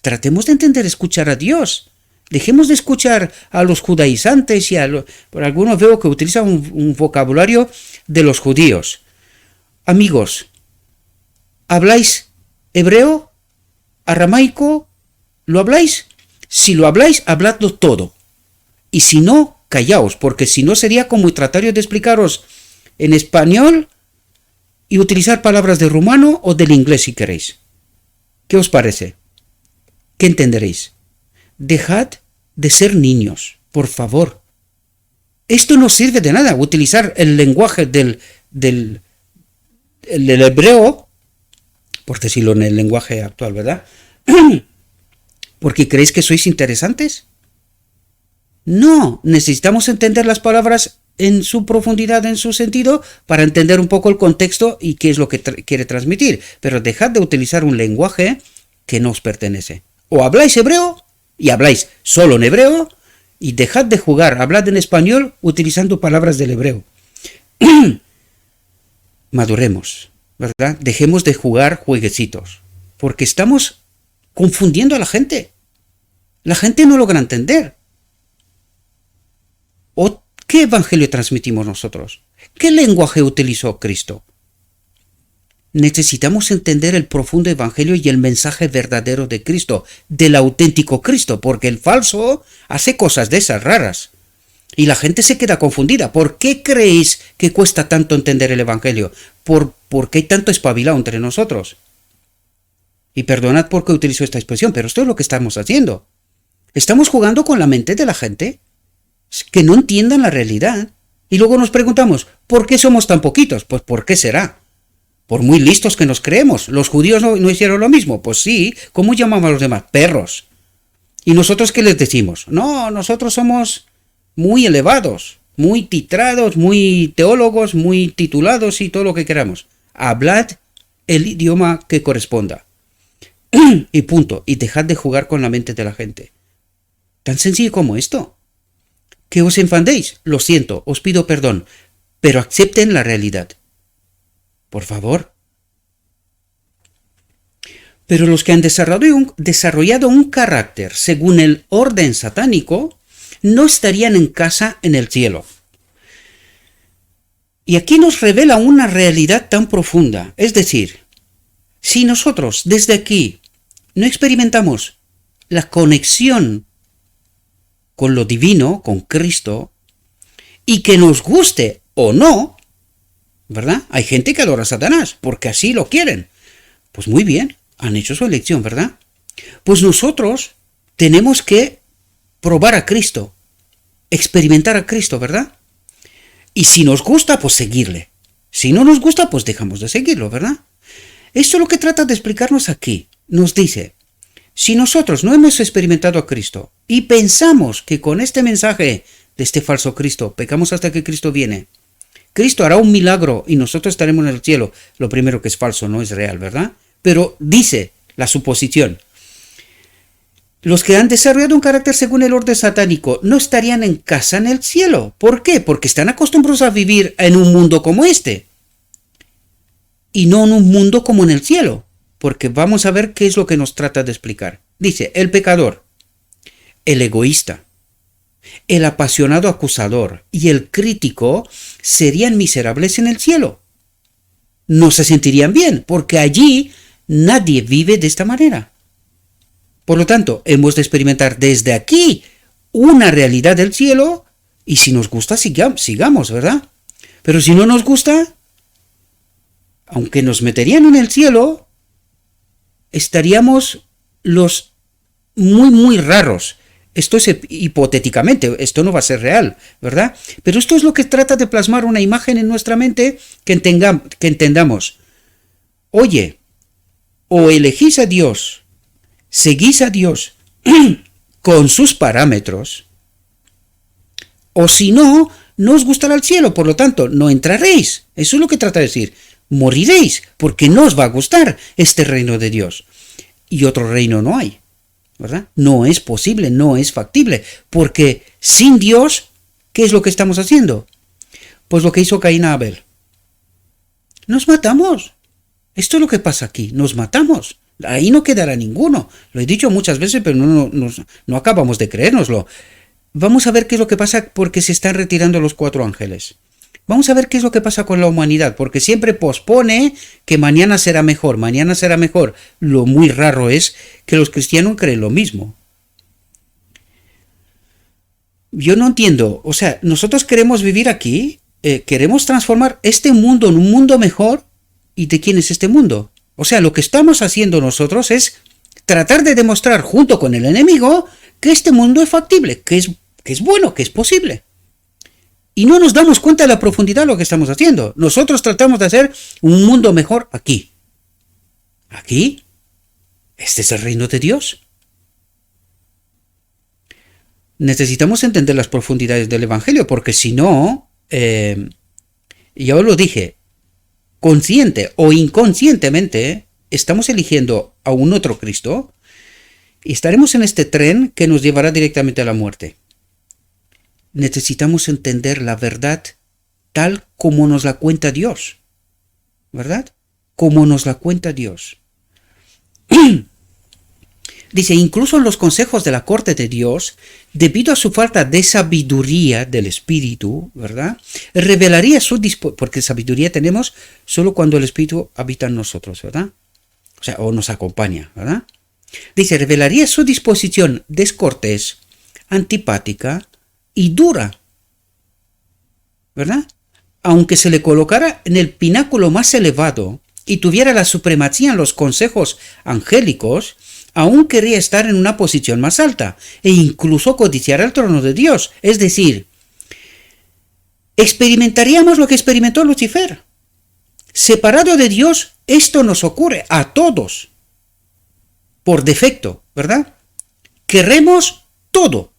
Tratemos de entender, escuchar a Dios. Dejemos de escuchar a los judaizantes y por algunos veo que utilizan un vocabulario de los judíos. Amigos, ¿habláis hebreo? ¿Aramaico? ¿Lo habláis? Si lo habláis, habladlo todo. Y si no, callaos, porque si no sería como tratar de explicaros en español y utilizar palabras de rumano o del inglés si queréis. ¿Qué os parece? ¿Qué entenderéis? Dejad de ser niños, por favor. Esto no sirve de nada, utilizar el lenguaje del hebreo, por decirlo en el lenguaje actual, ¿verdad? ¿Porque creéis que sois interesantes? No, necesitamos entender las palabras en su profundidad, en su sentido, para entender un poco el contexto y qué es lo que quiere transmitir. Pero dejad de utilizar un lenguaje que no os pertenece. O habláis hebreo y habláis solo en hebreo, y dejad de jugar, hablad en español utilizando palabras del hebreo. Maduremos, ¿verdad? Dejemos de jugar jueguecitos, porque estamos confundiendo a la gente. La gente no logra entender. ¿O qué evangelio transmitimos nosotros? ¿Qué lenguaje utilizó Cristo? Necesitamos entender el profundo evangelio y el mensaje verdadero de Cristo, del auténtico Cristo, porque el falso hace cosas de esas raras. Y la gente se queda confundida. ¿Por qué creéis que cuesta tanto entender el evangelio? ¿Por qué hay tanto espabilado entre nosotros? Y perdonad por qué utilizo esta expresión, pero esto es lo que estamos haciendo. Estamos jugando con la mente de la gente, que no entiendan la realidad. Y luego nos preguntamos, ¿por qué somos tan poquitos? Pues ¿por qué será? Por muy listos que nos creemos. ¿Los judíos no hicieron lo mismo? Pues sí. ¿Cómo llamamos a los demás? Perros. ¿Y nosotros qué les decimos? No, nosotros somos muy elevados, muy titrados, muy teólogos, muy titulados y todo lo que queramos. Hablad el idioma que corresponda. Y punto. Y dejad de jugar con la mente de la gente. Tan sencillo como esto. Que os enfadéis, lo siento, os pido perdón, pero acepten la realidad. Por favor. Pero los que han desarrollado un carácter según el orden satánico no estarían en casa en el cielo. Y aquí nos revela una realidad tan profunda. Es decir, si nosotros desde aquí no experimentamos la conexión con lo divino, con Cristo, y que nos guste o no, ¿verdad? Hay gente que adora a Satanás porque así lo quieren. Pues muy bien, han hecho su elección, ¿verdad? Pues nosotros tenemos que probar a Cristo, experimentar a Cristo, ¿verdad? Y si nos gusta, pues seguirle. Si no nos gusta, pues dejamos de seguirlo, ¿verdad? Esto es lo que trata de explicarnos aquí. Nos dice, si nosotros no hemos experimentado a Cristo y pensamos que con este mensaje de este falso Cristo pecamos hasta que Cristo viene, Cristo hará un milagro y nosotros estaremos en el cielo. Lo primero que es falso, no es real, ¿verdad? Pero dice la suposición. Los que han desarrollado un carácter según el orden satánico no estarían en casa en el cielo. ¿Por qué? Porque están acostumbrados a vivir en un mundo como este. Y no en un mundo como en el cielo. Porque vamos a ver qué es lo que nos trata de explicar. Dice, el pecador, el egoísta, el apasionado acusador y el crítico serían miserables en el cielo. No se sentirían bien, porque allí nadie vive de esta manera. Por lo tanto, hemos de experimentar desde aquí una realidad del cielo y si nos gusta, sigamos, ¿verdad? Pero si no nos gusta, aunque nos meterían en el cielo, estaríamos los muy, muy raros. Esto es hipotéticamente, esto no va a ser real, ¿verdad? Pero esto es lo que trata de plasmar una imagen en nuestra mente que entendamos. Oye, o elegís a Dios, seguís a Dios con sus parámetros, o si no, no os gustará el cielo, por lo tanto, no entraréis. Eso es lo que trata de decir. Moriréis, porque no os va a gustar este reino de Dios. Y otro reino no hay, ¿verdad? No es posible, no es factible, porque sin Dios, ¿qué es lo que estamos haciendo? Pues lo que hizo Caín a Abel. Nos matamos. Esto es lo que pasa aquí. Nos matamos. Ahí no quedará ninguno. Lo he dicho muchas veces, pero no acabamos de creérnoslo. Vamos a ver qué es lo que pasa porque se están retirando los 4 ángeles. Vamos a ver qué es lo que pasa con la humanidad, porque siempre pospone que mañana será mejor, mañana será mejor. Lo muy raro es que los cristianos creen lo mismo. Yo no entiendo, o sea, nosotros queremos vivir aquí, queremos transformar este mundo en un mundo mejor, ¿y de quién es este mundo? O sea, lo que estamos haciendo nosotros es tratar de demostrar junto con el enemigo que este mundo es factible, que es bueno, que es posible. Y no nos damos cuenta de la profundidad de lo que estamos haciendo. Nosotros tratamos de hacer un mundo mejor aquí. Aquí, este es el reino de Dios. Necesitamos entender las profundidades del Evangelio, porque si no, ya os lo dije, consciente o inconscientemente, estamos eligiendo a un otro Cristo y estaremos en este tren que nos llevará directamente a la muerte. Necesitamos entender la verdad tal como nos la cuenta Dios, ¿verdad? Como nos la cuenta Dios. Dice, incluso en los consejos de la corte de Dios, debido a su falta de sabiduría del Espíritu, ¿verdad? Revelaría su disposición, porque sabiduría tenemos solo cuando el Espíritu habita en nosotros, ¿verdad? O sea, o nos acompaña, ¿verdad? Dice, revelaría su disposición descortés, antipática y dura, ¿verdad? Aunque se le colocara en el pináculo más elevado y tuviera la supremacía en los consejos angélicos, aún querría estar en una posición más alta e incluso codiciar el trono de Dios. Es decir, experimentaríamos lo que experimentó Lucifer. Separado de Dios, esto nos ocurre a todos, por defecto, ¿verdad? Queremos todo.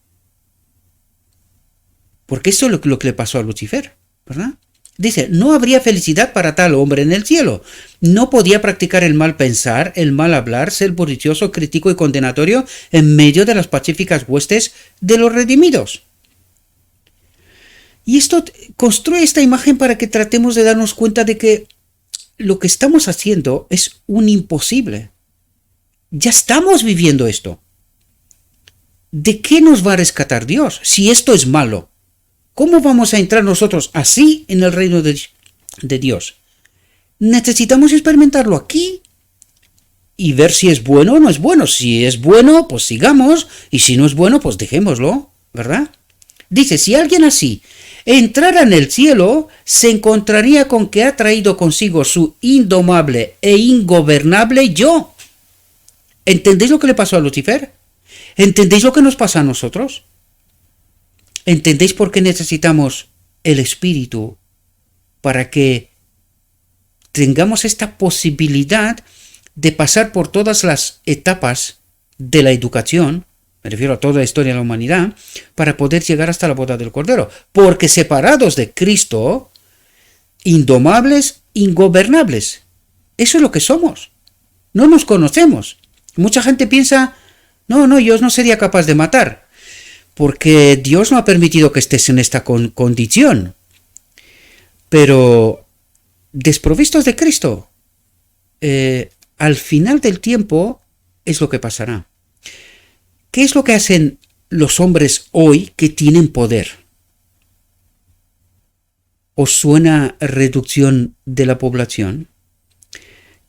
Porque eso es lo que le pasó a Lucifer, ¿verdad? Dice, no habría felicidad para tal hombre en el cielo. No podía practicar el mal pensar, el mal hablar, ser bullicioso, crítico y condenatorio en medio de las pacíficas huestes de los redimidos. Y esto construye esta imagen para que tratemos de darnos cuenta de que lo que estamos haciendo es un imposible. Ya estamos viviendo esto. ¿De qué nos va a rescatar Dios si esto es malo? ¿Cómo vamos a entrar nosotros así en el reino de Dios? Necesitamos experimentarlo aquí y ver si es bueno o no es bueno. Si es bueno, pues sigamos, y si no es bueno, pues dejémoslo, ¿verdad? Dice, si alguien así entrara en el cielo, se encontraría con que ha traído consigo su indomable e ingobernable yo. ¿Entendéis lo que le pasó a Lucifer? ¿Entendéis lo que nos pasa a nosotros? ¿Entendéis por qué necesitamos el Espíritu? Para que tengamos esta posibilidad de pasar por todas las etapas de la educación, me refiero a toda la historia de la humanidad, para poder llegar hasta la boda del Cordero. Porque separados de Cristo, indomables, ingobernables. Eso es lo que somos. No nos conocemos. Mucha gente piensa, no, yo no sería capaz de matar, porque Dios no ha permitido que estés en esta condición. Pero desprovistos de Cristo, al final del tiempo es lo que pasará. ¿Qué es lo que hacen los hombres hoy que tienen poder? ¿Os suena reducción de la población?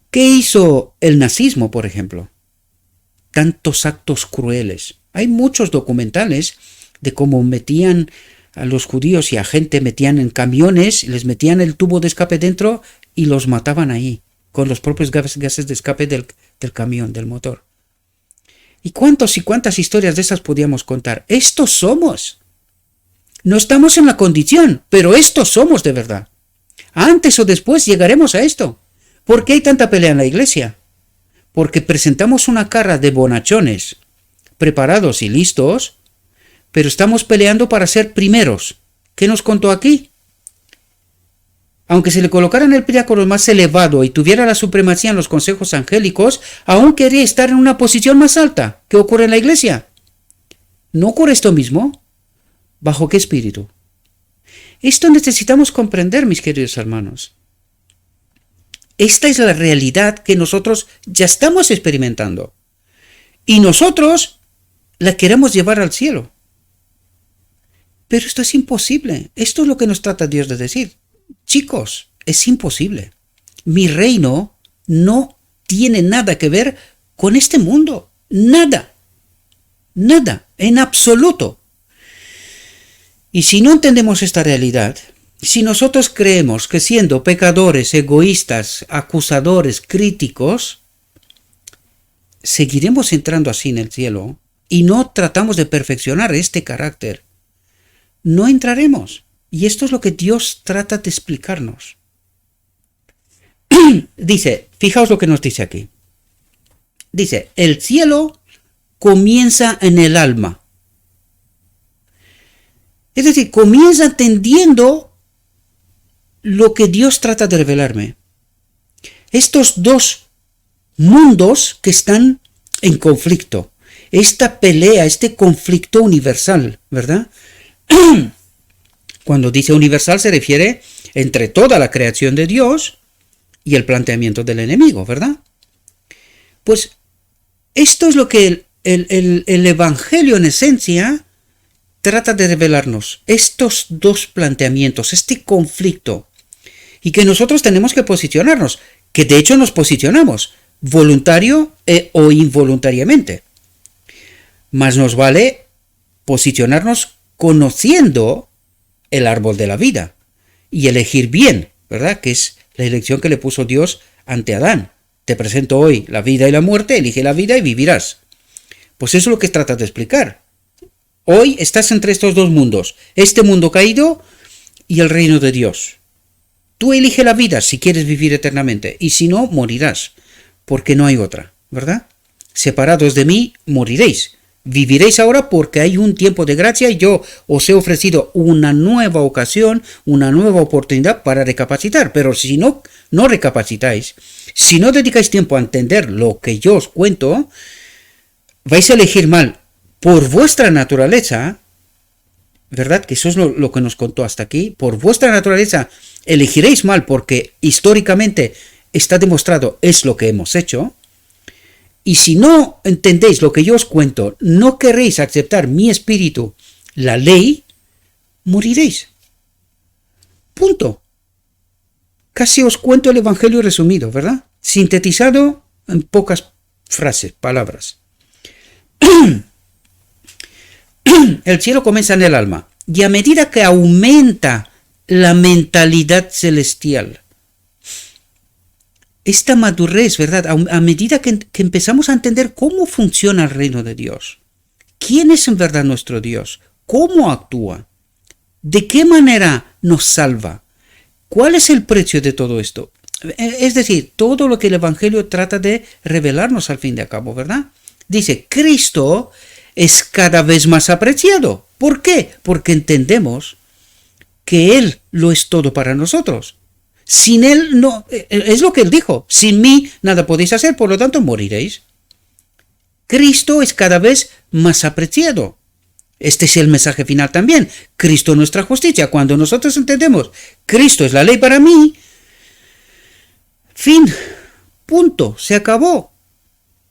¿Qué hizo el nazismo, por ejemplo? Tantos actos crueles. Hay muchos documentales de cómo metían a los judíos y a gente, metían en camiones, les metían el tubo de escape dentro y los mataban ahí, con los propios gases de escape del camión, del motor. ¿Y cuántas historias de esas podíamos contar? Estos somos. No estamos en la condición, pero estos somos de verdad. Antes o después llegaremos a esto. ¿Por qué hay tanta pelea en la iglesia? Porque presentamos una cara de bonachones, preparados y listos, pero estamos peleando para ser primeros. ¿Qué nos contó aquí? Aunque se le colocara en el pináculo más elevado y tuviera la supremacía en los consejos angélicos, aún quería estar en una posición más alta. ¿Qué ocurre en la iglesia? ¿No ocurre esto mismo? ¿Bajo qué espíritu? Esto necesitamos comprender, mis queridos hermanos. Esta es la realidad que nosotros ya estamos experimentando. Y nosotros la queremos llevar al cielo. Pero esto es imposible. Esto es lo que nos trata Dios de decir. Chicos, es imposible. Mi reino no tiene nada que ver con este mundo. Nada. Nada. En absoluto. Y si no entendemos esta realidad, si nosotros creemos que siendo pecadores, egoístas, acusadores, críticos, seguiremos entrando así en el cielo y no tratamos de perfeccionar este carácter, no entraremos. Y esto es lo que Dios trata de explicarnos. Dice, fijaos lo que nos dice aquí. Dice, el cielo comienza en el alma. Es decir, comienza entendiendo lo que Dios trata de revelarme. Estos dos mundos que están en conflicto, esta pelea, este conflicto universal, ¿verdad? Cuando dice universal se refiere entre toda la creación de Dios y el planteamiento del enemigo, ¿verdad? Pues esto es lo que el Evangelio en esencia trata de revelarnos, estos dos planteamientos, este conflicto, y que nosotros tenemos que posicionarnos, que de hecho nos posicionamos, voluntario o involuntariamente. Mas nos vale posicionarnos conociendo el árbol de la vida y elegir bien, ¿verdad? Que es la elección que le puso Dios ante Adán. Te presento hoy la vida y la muerte, elige la vida y vivirás. Pues eso es lo que trata de explicar. Hoy estás entre estos dos mundos, este mundo caído y el reino de Dios. Tú elige la vida si quieres vivir eternamente, y si no, morirás, porque no hay otra, ¿verdad? Separados de mí, moriréis. Viviréis ahora porque hay un tiempo de gracia y yo os he ofrecido una nueva ocasión, una nueva oportunidad para recapacitar. Pero si no recapacitáis, si no dedicáis tiempo a entender lo que yo os cuento, vais a elegir mal. Por vuestra naturaleza, ¿verdad? Que eso es lo que nos contó hasta aquí. Por vuestra naturaleza elegiréis mal porque históricamente está demostrado es lo que hemos hecho. Y si no entendéis lo que yo os cuento, no queréis aceptar mi espíritu, la ley, moriréis. Punto. Casi os cuento el Evangelio resumido, ¿verdad? Sintetizado en pocas frases, palabras. El cielo comienza en el alma, y a medida que aumenta la mentalidad celestial, esta madurez, ¿verdad? A medida que empezamos a entender cómo funciona el reino de Dios, quién es en verdad nuestro Dios, cómo actúa, de qué manera nos salva, cuál es el precio de todo esto. Es decir, todo lo que el Evangelio trata de revelarnos al fin de cabo, ¿verdad? Dice, Cristo es cada vez más apreciado. ¿Por qué? Porque entendemos que Él lo es todo para nosotros. Sin Él no, es lo que Él dijo, sin mí nada podéis hacer, por lo tanto moriréis. Cristo es cada vez más apreciado. Este es el mensaje final también. Cristo es nuestra justicia. Cuando nosotros entendemos, Cristo es la ley para mí, fin, punto, se acabó.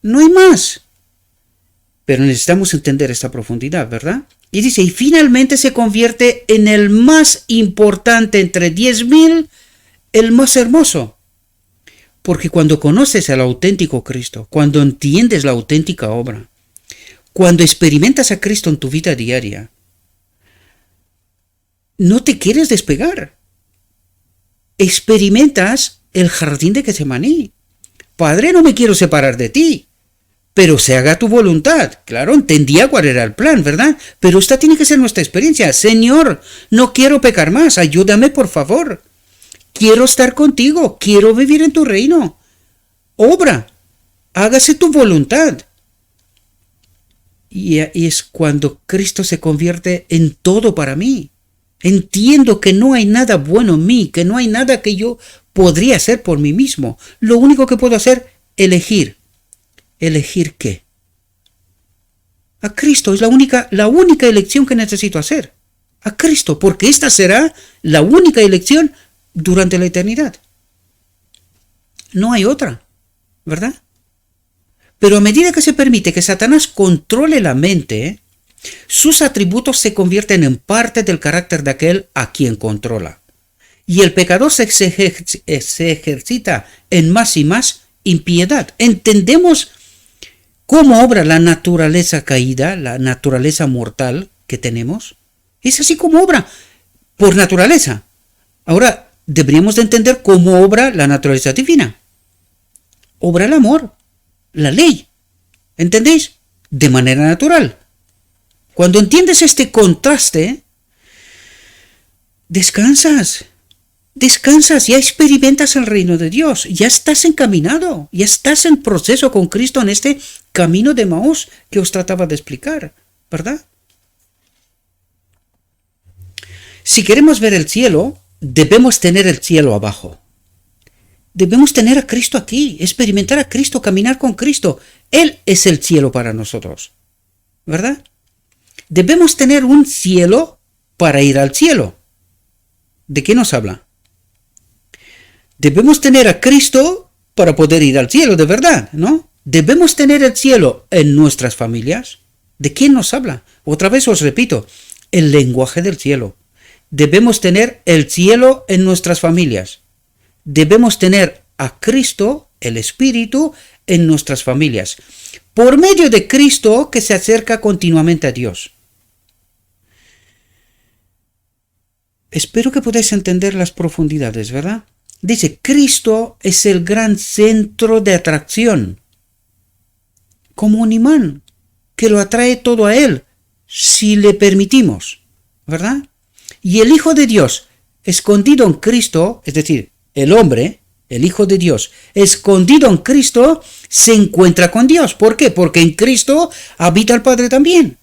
No hay más. Pero necesitamos entender esta profundidad, ¿verdad? Y dice, y finalmente se convierte en el más importante entre 10.000, el más hermoso. Porque cuando conoces al auténtico Cristo, cuando entiendes la auténtica obra, cuando experimentas a Cristo en tu vida diaria, no te quieres despegar. Experimentas el jardín de Getsemaní. Padre, no me quiero separar de ti, pero se haga tu voluntad. Claro, entendía cuál era el plan, ¿verdad? Pero esta tiene que ser nuestra experiencia. Señor, no quiero pecar más, ayúdame por favor. Quiero estar contigo, quiero vivir en tu reino. Obra, hágase tu voluntad. Y es cuando Cristo se convierte en todo para mí. Entiendo que no hay nada bueno en mí, que no hay nada que yo podría hacer por mí mismo. Lo único que puedo hacer, elegir. ¿Elegir qué? A Cristo es la única elección que necesito hacer. a Cristo, porque esta será la única elección durante la eternidad. No hay otra, ¿verdad? Pero a medida que se permite que Satanás controle la mente, sus atributos se convierten en parte del carácter de aquel a quien controla. Y el pecador se ejercita en más y más impiedad. ¿Entendemos cómo obra la naturaleza caída, la naturaleza mortal que tenemos? Es así como obra por naturaleza. Ahora, deberíamos de entender cómo obra la naturaleza divina. Obra el amor, la ley. ¿Entendéis? De manera natural. Cuando entiendes este contraste, descansas, ya experimentas el reino de Dios, ya estás encaminado, ya estás en proceso con Cristo en este camino de Maús que os trataba de explicar, ¿verdad? Si queremos ver el cielo, debemos tener el cielo abajo. Debemos tener a Cristo aquí, experimentar a Cristo, caminar con Cristo. Él es el cielo para nosotros, ¿verdad? Debemos tener un cielo para ir al cielo. ¿De qué nos habla? Debemos tener a Cristo para poder ir al cielo, de verdad, ¿no? Debemos tener el cielo en nuestras familias. ¿De quién nos habla? Otra vez os repito, el lenguaje del cielo. Debemos tener el cielo en nuestras familias. Debemos tener a Cristo, el Espíritu, en nuestras familias, por medio de Cristo que se acerca continuamente a Dios. Espero que podáis entender las profundidades, ¿verdad? Dice, Cristo es el gran centro de atracción, como un imán que lo atrae todo a Él, si le permitimos, ¿verdad? Y el Hijo de Dios, escondido en Cristo, es decir, el hombre, el Hijo de Dios, escondido en Cristo, se encuentra con Dios. ¿Por qué? Porque en Cristo habita el Padre también.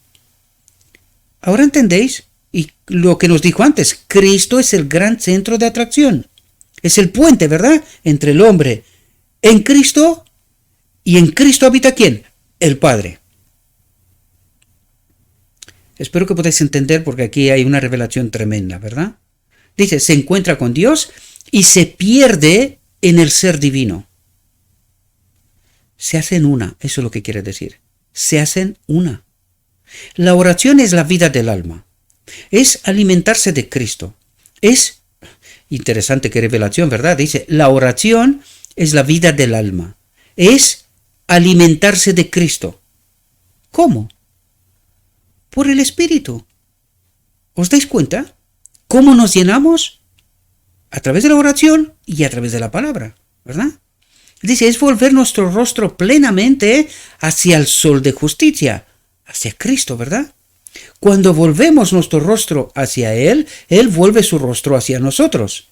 ¿Ahora entendéis? Y lo que nos dijo antes, Cristo es el gran centro de atracción. Es el puente, ¿verdad? Entre el hombre en Cristo y en Cristo habita ¿quién? El Padre. Espero que podáis entender porque aquí hay una revelación tremenda, ¿verdad? Dice, se encuentra con Dios y se pierde en el ser divino. Se hacen una, eso es lo que quiere decir. Se hacen una. La oración es la vida del alma. Es alimentarse de Cristo. Es interesante qué revelación, ¿verdad? Dice, la oración es la vida del alma. Es alimentarse de Cristo. ¿Cómo? Por el Espíritu. ¿Os dais cuenta? ¿Cómo nos llenamos? A través de la oración y a través de la palabra, ¿verdad? Dice, es volver nuestro rostro plenamente hacia el sol de justicia, hacia Cristo, ¿verdad? Cuando volvemos nuestro rostro hacia Él, Él vuelve su rostro hacia nosotros.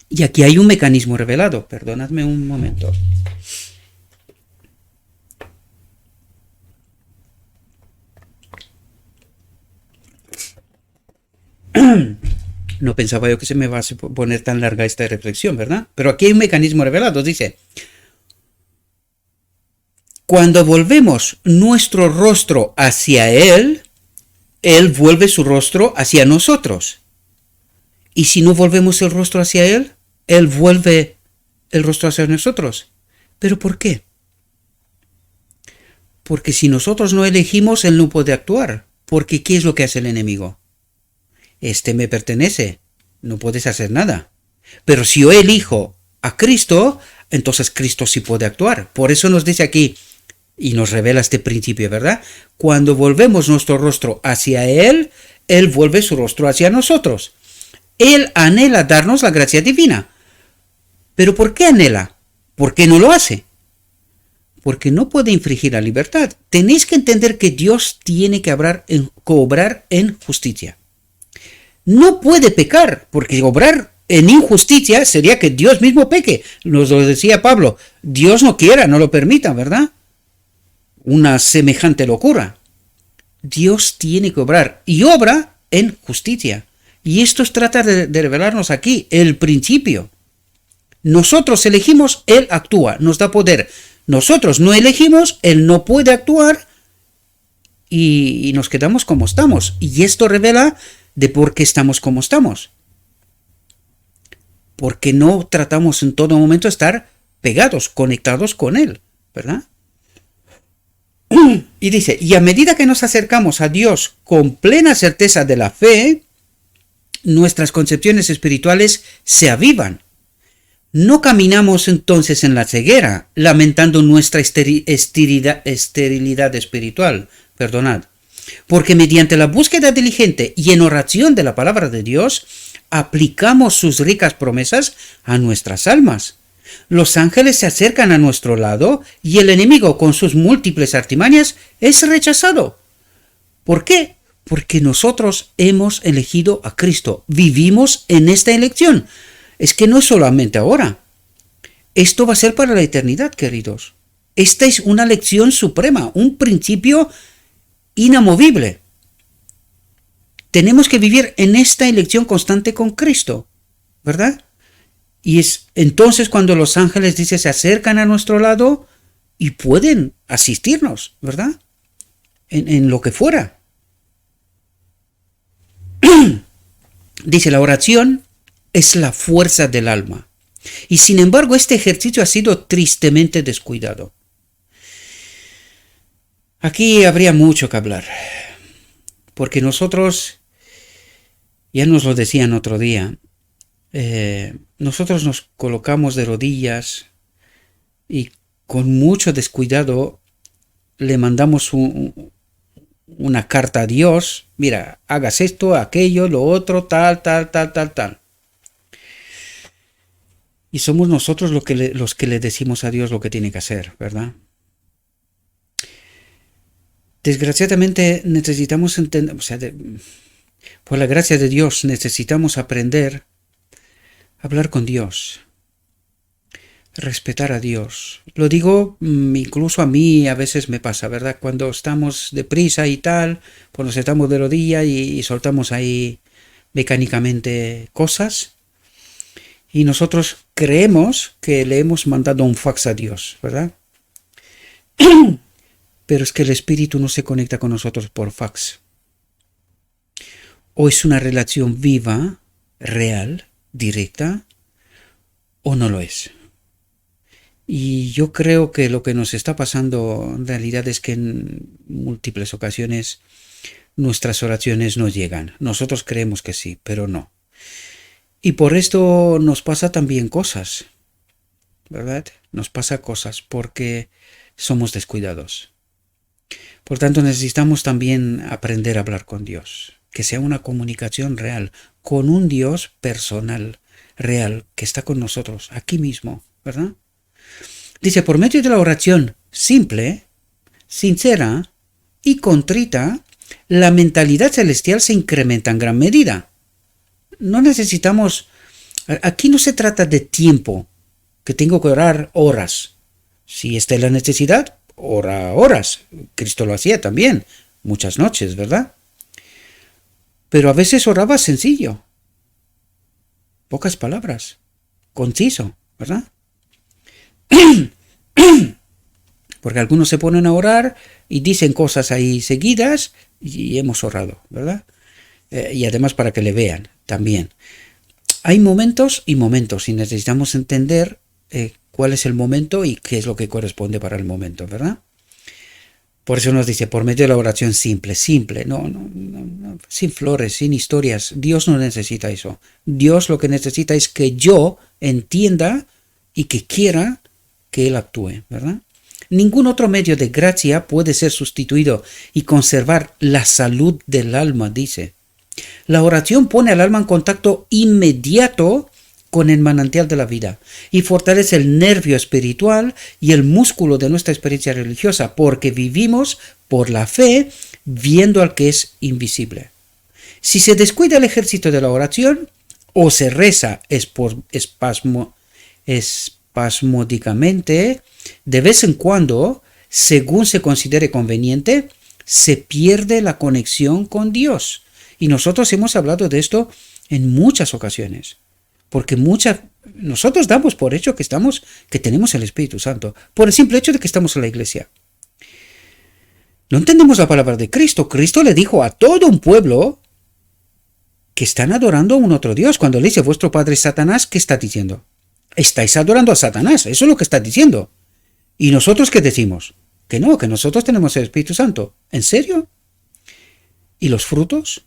Y aquí hay un mecanismo revelado. Perdonadme un momento. No pensaba yo que se me va a poner tan larga esta reflexión, ¿verdad? Pero aquí hay un mecanismo revelado. Dice, cuando volvemos nuestro rostro hacia Él, Él vuelve su rostro hacia nosotros. Y si no volvemos el rostro hacia Él, Él vuelve el rostro hacia nosotros. ¿Pero por qué? Porque si nosotros no elegimos, Él no puede actuar. Porque ¿qué es lo que hace el enemigo? Este me pertenece, no puedes hacer nada. Pero si yo elijo a Cristo, entonces Cristo sí puede actuar. Por eso nos dice aquí, y nos revela este principio, ¿verdad? Cuando volvemos nuestro rostro hacia Él, Él vuelve su rostro hacia nosotros. Él anhela darnos la gracia divina. ¿Pero por qué anhela? ¿Por qué no lo hace? Porque no puede infringir la libertad. Tenéis que entender que Dios tiene que obrar en justicia. No puede pecar, porque obrar en injusticia sería que Dios mismo peque. Nos lo decía Pablo, Dios no quiera, no lo permita, ¿verdad? Una semejante locura. Dios tiene que obrar y obra en justicia. Y esto trata de revelarnos aquí el principio. Nosotros elegimos, Él actúa, nos da poder. Nosotros no elegimos, Él no puede actuar y nos quedamos como estamos. Y esto revela de por qué estamos como estamos. Porque no tratamos en todo momento de estar pegados, conectados con Él, ¿verdad? Y dice, y a medida que nos acercamos a Dios con plena certeza de la fe, nuestras concepciones espirituales se avivan. No caminamos entonces en la ceguera, lamentando nuestra esterilidad espiritual, perdonad, porque mediante la búsqueda diligente y en oración de la palabra de Dios, aplicamos sus ricas promesas a nuestras almas. Los ángeles se acercan a nuestro lado y el enemigo con sus múltiples artimañas es rechazado. ¿Por qué? Porque nosotros hemos elegido a Cristo, vivimos en esta elección. Es que no es solamente ahora. Esto va a ser para la eternidad, queridos. Esta es una lección suprema, un principio inamovible. Tenemos que vivir en esta elección constante con Cristo, ¿verdad? Y es entonces cuando los ángeles, dice, se acercan a nuestro lado y pueden asistirnos, ¿verdad? En lo que fuera. Dice, la oración es la fuerza del alma. Y sin embargo, este ejercicio ha sido tristemente descuidado. Aquí habría mucho que hablar. Porque nosotros, ya nos lo decían otro día, nosotros nos colocamos de rodillas y con mucho descuidado le mandamos una carta a Dios. Mira, hagas esto, aquello, lo otro, tal. Y somos nosotros los que le decimos a Dios lo que tiene que hacer, ¿verdad? Desgraciadamente necesitamos entender, por la gracia de Dios necesitamos aprender a hablar con Dios, respetar a Dios. Lo digo, incluso a mí a veces me pasa, ¿verdad? Cuando estamos deprisa y tal, pues nos estamos de rodilla y soltamos ahí mecánicamente cosas. Y nosotros creemos que le hemos mandado un fax a Dios, ¿verdad? Pero es que el Espíritu no se conecta con nosotros por fax. O es una relación viva, real, directa, o no lo es. Y yo creo que lo que nos está pasando en realidad es que en múltiples ocasiones nuestras oraciones no llegan. Nosotros creemos que sí, pero no. Y por esto nos pasa también cosas, ¿verdad? Nos pasa cosas porque somos descuidados. Por tanto, necesitamos también aprender a hablar con Dios, que sea una comunicación real, con un Dios personal, real, que está con nosotros, aquí mismo, ¿verdad? Dice, por medio de la oración simple, sincera y contrita, la mentalidad celestial se incrementa en gran medida. No necesitamos, aquí no se trata de tiempo, que tengo que orar horas. Si está la necesidad, ora horas. Cristo lo hacía también, muchas noches, ¿verdad? Pero a veces oraba sencillo, pocas palabras, conciso, ¿verdad? Porque algunos se ponen a orar y dicen cosas ahí seguidas y hemos orado, ¿verdad? Y además para que le vean también. Hay momentos y momentos y necesitamos entender cuál es el momento y qué es lo que corresponde para el momento, ¿verdad? Por eso nos dice, por medio de la oración simple, no, sin flores, sin historias. Dios no necesita eso. Dios lo que necesita es que yo entienda y que quiera que Él actúe, ¿verdad? Ningún otro medio de gracia puede ser sustituido y conservar la salud del alma, dice. La oración pone al alma en contacto inmediato con el manantial de la vida y fortalece el nervio espiritual y el músculo de nuestra experiencia religiosa, porque vivimos por la fe viendo al que es invisible. Si se descuida el ejército de la oración o se reza espasmódicamente, de vez en cuando, según se considere conveniente, se pierde la conexión con Dios. Y nosotros hemos hablado de esto en muchas ocasiones, porque nosotros damos por hecho que tenemos el Espíritu Santo, por el simple hecho de que estamos en la iglesia. No entendemos la palabra de Cristo. Cristo le dijo a todo un pueblo que están adorando a un otro Dios. Cuando le dice vuestro padre Satanás, ¿qué está diciendo? Estáis adorando a Satanás, eso es lo que está diciendo. ¿Y nosotros qué decimos? Que no, que nosotros tenemos el Espíritu Santo. ¿En serio? ¿Y los frutos?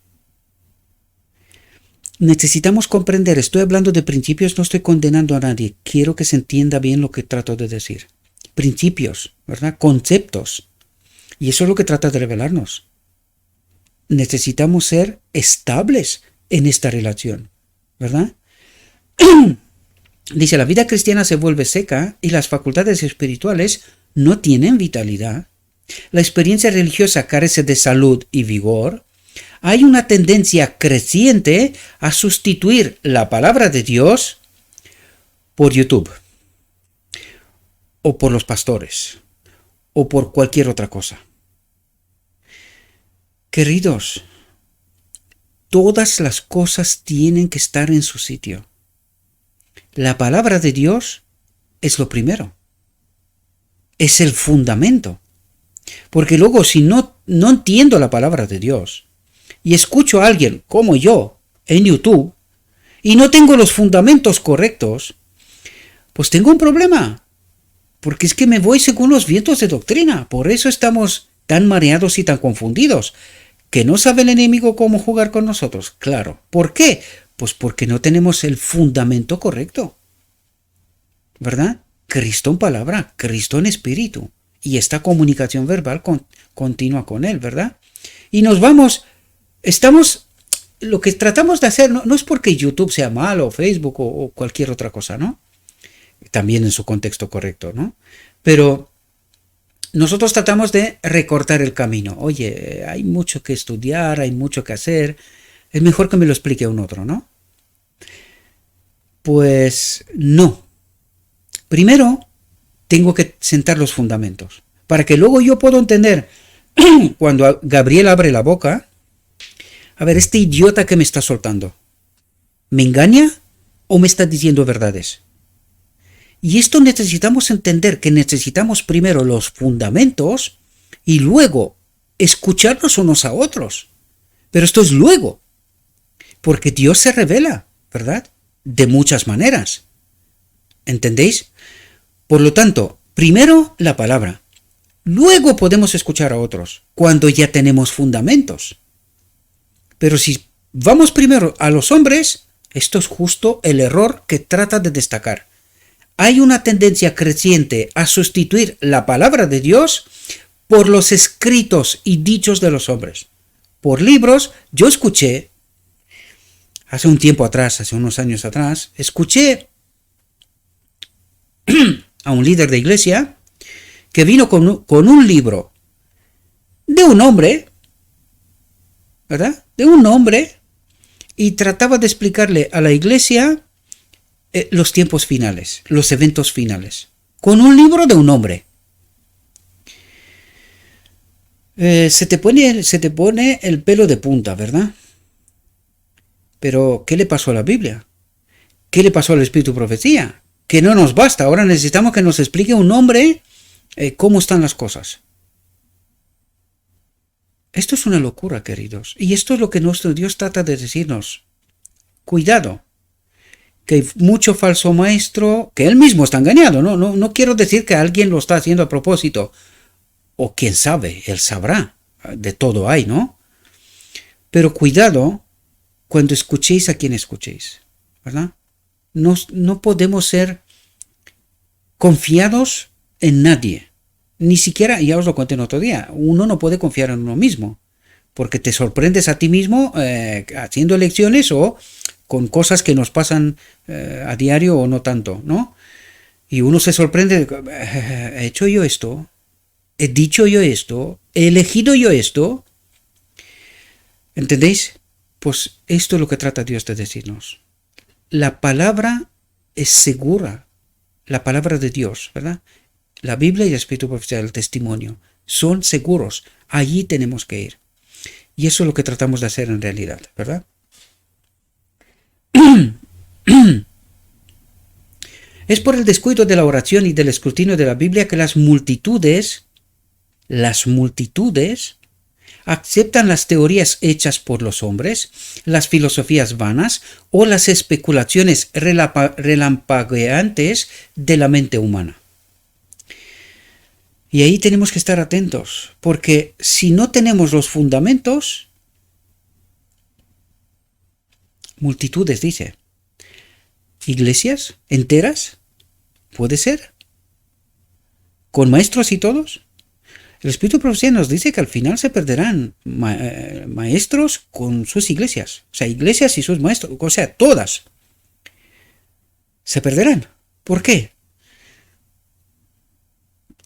Necesitamos comprender, estoy hablando de principios, no estoy condenando a nadie, quiero que se entienda bien lo que trato de decir. Principios, ¿verdad? Conceptos. Y eso es lo que trata de revelarnos. Necesitamos ser estables en esta relación, ¿verdad? Dice, la vida cristiana se vuelve seca y las facultades espirituales no tienen vitalidad. La experiencia religiosa carece de salud y vigor. Hay una tendencia creciente a sustituir la palabra de Dios por YouTube, o por los pastores, o por cualquier otra cosa. Queridos, todas las cosas tienen que estar en su sitio. La palabra de Dios es lo primero. Es el fundamento. Porque luego si no entiendo la palabra de Dios y escucho a alguien como yo en YouTube y no tengo los fundamentos correctos, pues tengo un problema. Porque es que me voy según los vientos de doctrina. Por eso estamos tan mareados y tan confundidos. ¿Que no sabe el enemigo cómo jugar con nosotros? Claro. ¿Por qué? Pues porque no tenemos el fundamento correcto. ¿Verdad? Cristo en palabra, Cristo en espíritu. Y esta comunicación verbal continua con Él, ¿verdad? Y nos vamos, lo que tratamos de hacer no es porque YouTube sea malo, Facebook o cualquier otra cosa, ¿no? También en su contexto correcto, ¿no? Pero nosotros tratamos de recortar el camino. Oye, hay mucho que estudiar, hay mucho que hacer. Es mejor que me lo explique un otro, ¿no? Pues no. Primero, tengo que sentar los fundamentos. Para que luego yo pueda entender, cuando Gabriel abre la boca, a ver, este idiota que me está soltando, ¿me engaña o me está diciendo verdades? Y esto necesitamos entender, que necesitamos primero los fundamentos y luego escucharnos unos a otros. Pero esto es luego, porque Dios se revela, ¿verdad? De muchas maneras. ¿Entendéis? Por lo tanto, primero la palabra. Luego podemos escuchar a otros, cuando ya tenemos fundamentos. Pero si vamos primero a los hombres, esto es justo el error que trata de destacar. Hay una tendencia creciente a sustituir la palabra de Dios por los escritos y dichos de los hombres. Por libros, yo escuché, hace un tiempo atrás, hace unos años atrás, escuché a un líder de iglesia que vino con un libro de un hombre, ¿verdad? De un hombre, y trataba de explicarle a la iglesia los tiempos finales, los eventos finales, con un libro de un hombre. Se te pone el pelo de punta, ¿verdad? Pero, ¿qué le pasó a la Biblia? ¿Qué le pasó al Espíritu de Profecía? Que no nos basta, ahora necesitamos que nos explique un hombre cómo están las cosas. Esto es una locura, queridos, y esto es lo que nuestro Dios trata de decirnos. Cuidado, que hay mucho falso maestro, que él mismo está engañado, no quiero decir que alguien lo está haciendo a propósito, o quién sabe, él sabrá, de todo hay, ¿no? Pero cuidado cuando escuchéis a quien escuchéis, ¿verdad? No podemos ser confiados en nadie, ni siquiera, ya os lo conté en otro día, uno no puede confiar en uno mismo, porque te sorprendes a ti mismo haciendo elecciones o con cosas que nos pasan a diario o no tanto, ¿no? Y uno se sorprende, ¿he hecho yo esto? ¿He dicho yo esto? ¿He elegido yo esto? ¿Entendéis? Pues esto es lo que trata Dios de decirnos. La palabra es segura, la palabra de Dios, ¿verdad? La Biblia y el Espíritu Profético, el testimonio, son seguros. Allí tenemos que ir. Y eso es lo que tratamos de hacer en realidad, ¿verdad? Es por el descuido de la oración y del escrutinio de la Biblia que las multitudes Las multitudes aceptan las teorías hechas por los hombres, las filosofías vanas o las especulaciones relampagueantes de la mente humana. Y ahí tenemos que estar atentos, porque si no tenemos los fundamentos, multitudes, dice, iglesias enteras, puede ser, con maestros y todos. El Espíritu de Profecía nos dice que al final se perderán maestros con sus iglesias, o sea, iglesias y sus maestros, o sea, todas se perderán. ¿Por qué?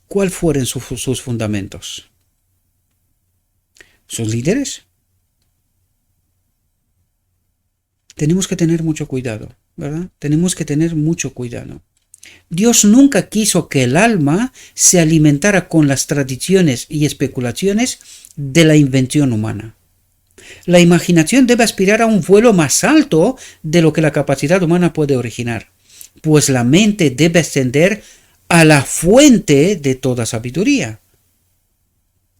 ¿Cuáles fueron sus fundamentos? ¿Sus líderes? Tenemos que tener mucho cuidado, ¿verdad? Tenemos que tener mucho cuidado. Dios nunca quiso que el alma se alimentara con las tradiciones y especulaciones de la invención humana. La imaginación debe aspirar a un vuelo más alto de lo que la capacidad humana puede originar, pues la mente debe ascender a la fuente de toda sabiduría,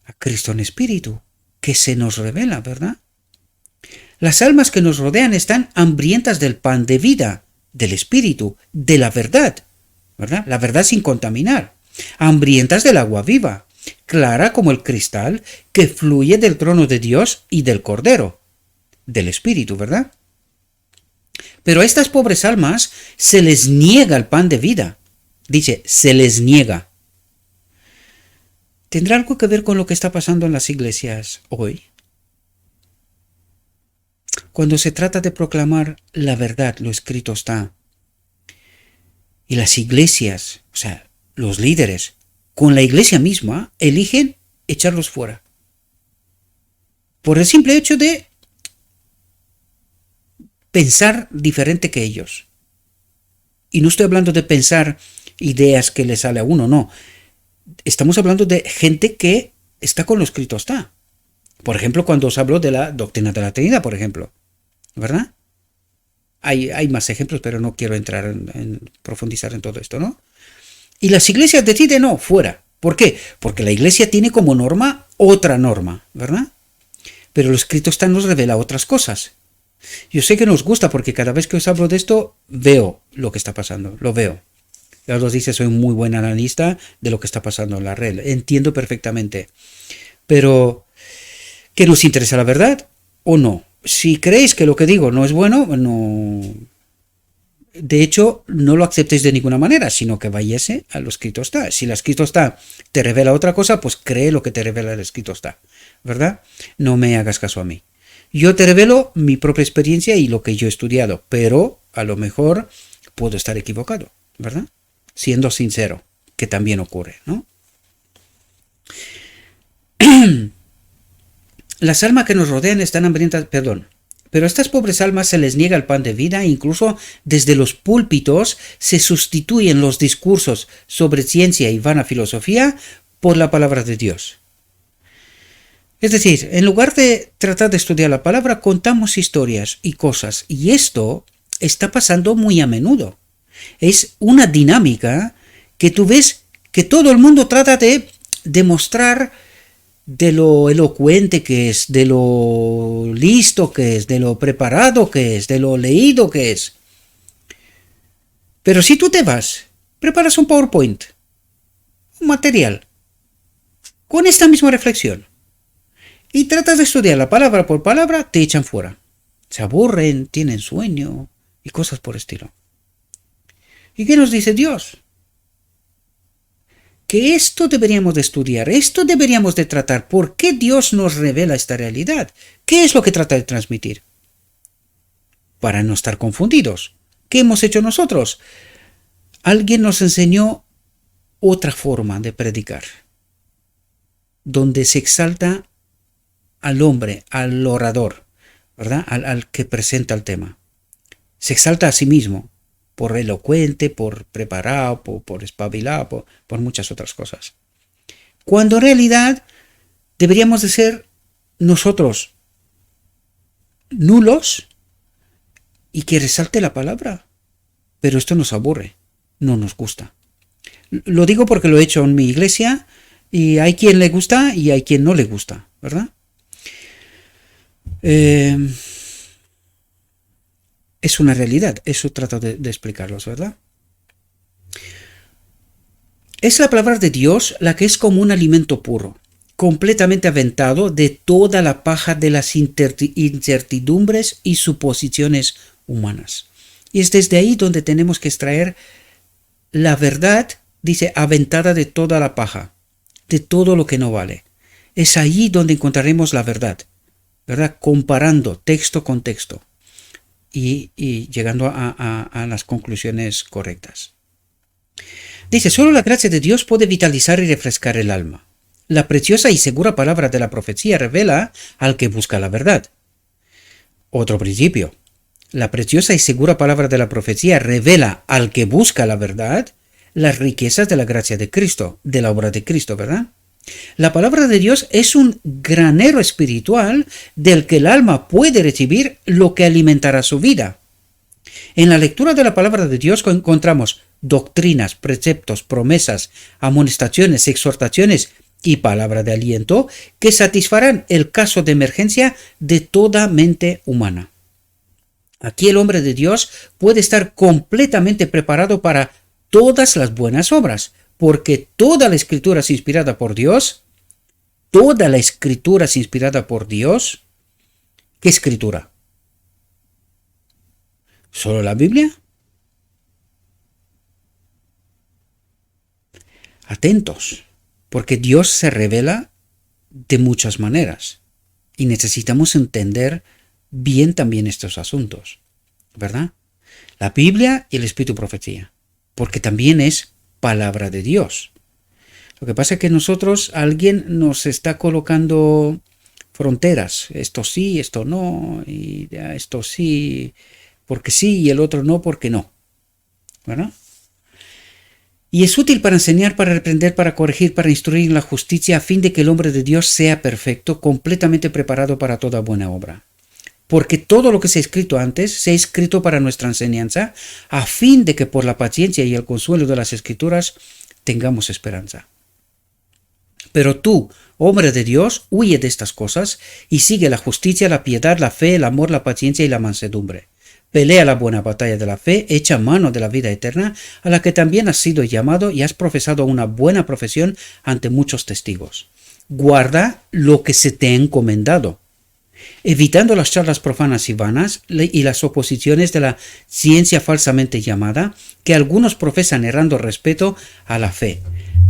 a Cristo en espíritu, que se nos revela, ¿verdad? Las almas que nos rodean están hambrientas del pan de vida, del espíritu, de la verdad, ¿verdad? La verdad sin contaminar, hambrientas del agua viva, clara como el cristal que fluye del trono de Dios y del Cordero, del espíritu, ¿verdad? Pero a estas pobres almas se les niega el pan de vida. Dice, se les niega. ¿Tendrá algo que ver con lo que está pasando en las iglesias hoy? Cuando se trata de proclamar la verdad, lo escrito está. Y las iglesias, o sea, los líderes, con la iglesia misma, eligen echarlos fuera. Por el simple hecho de pensar diferente que ellos. Y no estoy hablando de pensar ideas que le sale a uno, no. Estamos hablando de gente que está con lo escrito está. Por ejemplo, cuando os hablo de la doctrina de la Trinidad, por ejemplo, ¿verdad? Hay más ejemplos, pero no quiero entrar en profundizar en todo esto, ¿no? Y las iglesias deciden, no, fuera. ¿Por qué? Porque la iglesia tiene como norma otra norma, ¿verdad? Pero lo escrito está nos revela otras cosas. Yo sé que nos gusta porque cada vez que os hablo de esto, veo lo que está pasando, lo veo. Ya os dice, soy un muy buen analista de lo que está pasando en la red. Entiendo perfectamente. Pero, ¿qué nos interesa la verdad o no? Si creéis que lo que digo no es bueno, no. De hecho, no lo aceptéis de ninguna manera, sino que vayase a lo escrito está. Si lo escrito está te revela otra cosa, pues cree lo que te revela el escrito está. ¿Verdad? No me hagas caso a mí. Yo te revelo mi propia experiencia y lo que yo he estudiado, pero a lo mejor puedo estar equivocado, ¿verdad? Siendo sincero, que también ocurre, ¿no? Las almas que nos rodean están hambrientas, pero a estas pobres almas se les niega el pan de vida e incluso desde los púlpitos se sustituyen los discursos sobre ciencia y vana filosofía por la palabra de Dios. Es decir, en lugar de tratar de estudiar la palabra, contamos historias y cosas, y esto está pasando muy a menudo. Es una dinámica que tú ves que todo el mundo trata de demostrar de lo elocuente que es, de lo listo que es, de lo preparado que es, de lo leído que es. Pero si tú te vas, preparas un PowerPoint, un material, con esta misma reflexión, y tratas de estudiar la palabra por palabra, te echan fuera. Se aburren, tienen sueño y cosas por el estilo. ¿Y qué nos dice Dios? Que esto deberíamos de estudiar, esto deberíamos de tratar. ¿Por qué Dios nos revela esta realidad? ¿Qué es lo que trata de transmitir? Para no estar confundidos. ¿Qué hemos hecho nosotros? Alguien nos enseñó otra forma de predicar, donde se exalta al hombre, al orador, ¿verdad? Al que presenta el tema. Se exalta a sí mismo, por elocuente, por preparado, por espabilado, por muchas otras cosas. Cuando en realidad deberíamos de ser nosotros nulos y que resalte la palabra. Pero esto nos aburre, no nos gusta. Lo digo porque lo he hecho en mi iglesia Y hay quien le gusta y hay quien no le gusta, ¿verdad? Es una realidad, eso trato de explicarlos, ¿verdad? Es la palabra de Dios la que es como un alimento puro, completamente aventado de toda la paja de las incertidumbres y suposiciones humanas. Y es desde ahí donde tenemos que extraer la verdad, dice, aventada de toda la paja, de todo lo que no vale. Es ahí donde encontraremos la verdad, ¿verdad? Comparando texto con texto y llegando a las conclusiones correctas. Dice, solo la gracia de Dios puede vitalizar y refrescar el alma. La preciosa y segura palabra de la profecía revela al que busca la verdad. Otro principio. La preciosa y segura palabra de la profecía revela al que busca la verdad las riquezas de la gracia de Cristo, de la obra de Cristo, ¿verdad? La palabra de Dios es un granero espiritual del que el alma puede recibir lo que alimentará su vida. En la lectura de la palabra de Dios encontramos doctrinas, preceptos, promesas, amonestaciones, exhortaciones y palabra de aliento que satisfarán el caso de emergencia de toda mente humana. Aquí el hombre de Dios puede estar completamente preparado para todas las buenas obras, porque toda la escritura es inspirada por Dios. Toda la escritura es inspirada por Dios. ¿Qué escritura? ¿Solo la Biblia? Atentos, porque Dios se revela de muchas maneras y necesitamos entender bien también estos asuntos, ¿verdad? La Biblia y el Espíritu Profecía, porque también es palabra de Dios. Lo que pasa es que nosotros, alguien nos está colocando fronteras, esto sí, esto no, y esto sí, porque sí, y el otro no, porque no, ¿verdad? Y es útil para enseñar, para reprender, para corregir, para instruir en la justicia, a fin de que el hombre de Dios sea perfecto, completamente preparado para toda buena obra. Porque todo lo que se ha escrito antes, se ha escrito para nuestra enseñanza, a fin de que por la paciencia y el consuelo de las Escrituras tengamos esperanza. Pero tú, hombre de Dios, huye de estas cosas y sigue la justicia, la piedad, la fe, el amor, la paciencia y la mansedumbre. Pelea la buena batalla de la fe, echa mano de la vida eterna, a la que también has sido llamado y has profesado una buena profesión ante muchos testigos. Guarda lo que se te ha encomendado, evitando las charlas profanas y vanas y las oposiciones de la ciencia falsamente llamada, que algunos profesan errando respeto a la fe.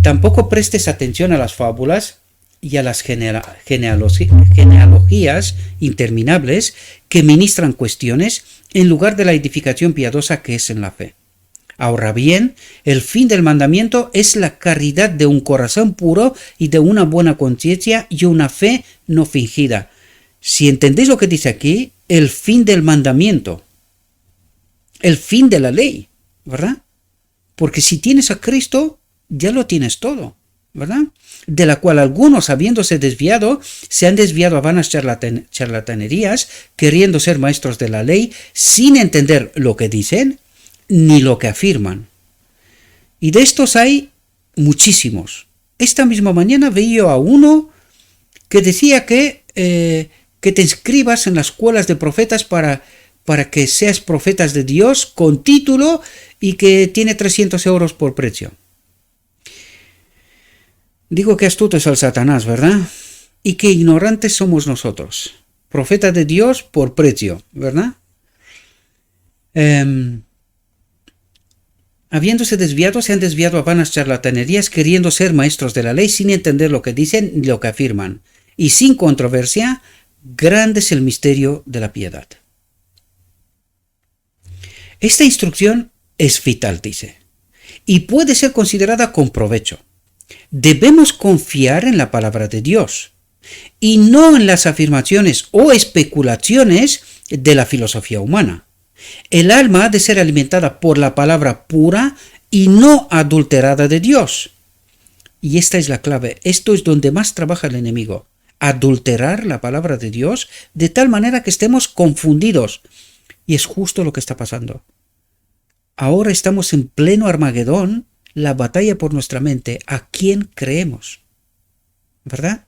Tampoco prestes atención a las fábulas y a las genealogías interminables que ministran cuestiones en lugar de la edificación piadosa que es en la fe. Ahora bien, el fin del mandamiento es la caridad de un corazón puro y de una buena conciencia y una fe no fingida. Si entendéis lo que dice aquí, el fin del mandamiento, el fin de la ley, ¿verdad? Porque si tienes a Cristo, ya lo tienes todo, ¿verdad? De la cual algunos, habiéndose desviado, se han desviado a vanas charlatanerías, queriendo ser maestros de la ley, sin entender lo que dicen ni lo que afirman. Y de estos hay muchísimos. Esta misma mañana veía a uno que decía que te inscribas en las escuelas de profetas para que seas profetas de Dios con título y que tiene 300 euros por precio. Digo que astuto es el Satanás, ¿verdad? Y que ignorantes somos nosotros. Profeta de Dios por precio, ¿verdad? Habiéndose desviado, se han desviado a vanas charlatanerías, queriendo ser maestros de la ley sin entender lo que dicen ni lo que afirman. Y sin controversia, grande es el misterio de la piedad. Esta instrucción es vital, dice, y puede ser considerada con provecho. Debemos confiar en la palabra de Dios y no en las afirmaciones o especulaciones de la filosofía humana. El alma ha de ser alimentada por la palabra pura y no adulterada de Dios. Y esta es la clave. Esto es donde más trabaja el enemigo. Adulterar la palabra de Dios de tal manera que estemos confundidos. Y es justo lo que está pasando. Ahora estamos en pleno Armagedón, la batalla por nuestra mente. ¿A quién creemos? ¿verdad?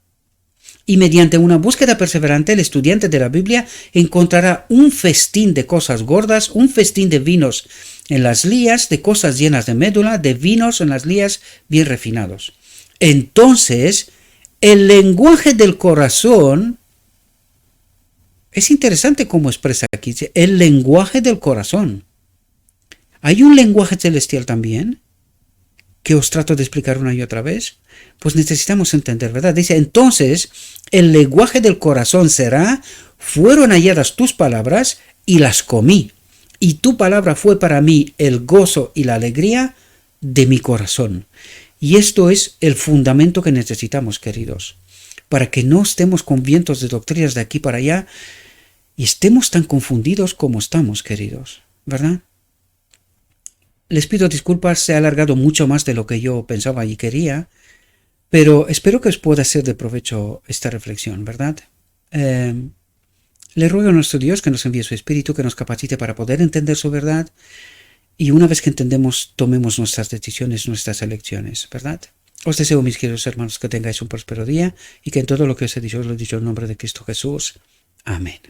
Y mediante una búsqueda perseverante, el estudiante de la Biblia encontrará un festín de cosas gordas, un festín de vinos en las lías, de cosas llenas de médula, de vinos en las lías bien refinados. Entonces, el lenguaje del corazón, es interesante cómo expresa aquí, el lenguaje del corazón. ¿Hay un lenguaje celestial también? Que os trato de explicar una y otra vez, pues necesitamos entender, ¿verdad? Dice, entonces, el lenguaje del corazón será, fueron halladas tus palabras y las comí, y tu palabra fue para mí el gozo y la alegría de mi corazón. Y esto es el fundamento que necesitamos, queridos, para que no estemos con vientos de doctrinas de aquí para allá y estemos tan confundidos como estamos, queridos, ¿verdad? Les pido disculpas, se ha alargado mucho más de lo que yo pensaba y quería, pero espero que os pueda ser de provecho esta reflexión, ¿verdad? Le ruego a nuestro Dios que nos envíe su Espíritu, que nos capacite para poder entender su verdad, y una vez que entendemos, tomemos nuestras decisiones, nuestras elecciones, ¿verdad? Os deseo, mis queridos hermanos, que tengáis un próspero día y que en todo lo que os he dicho, os lo he dicho en nombre de Cristo Jesús. Amén.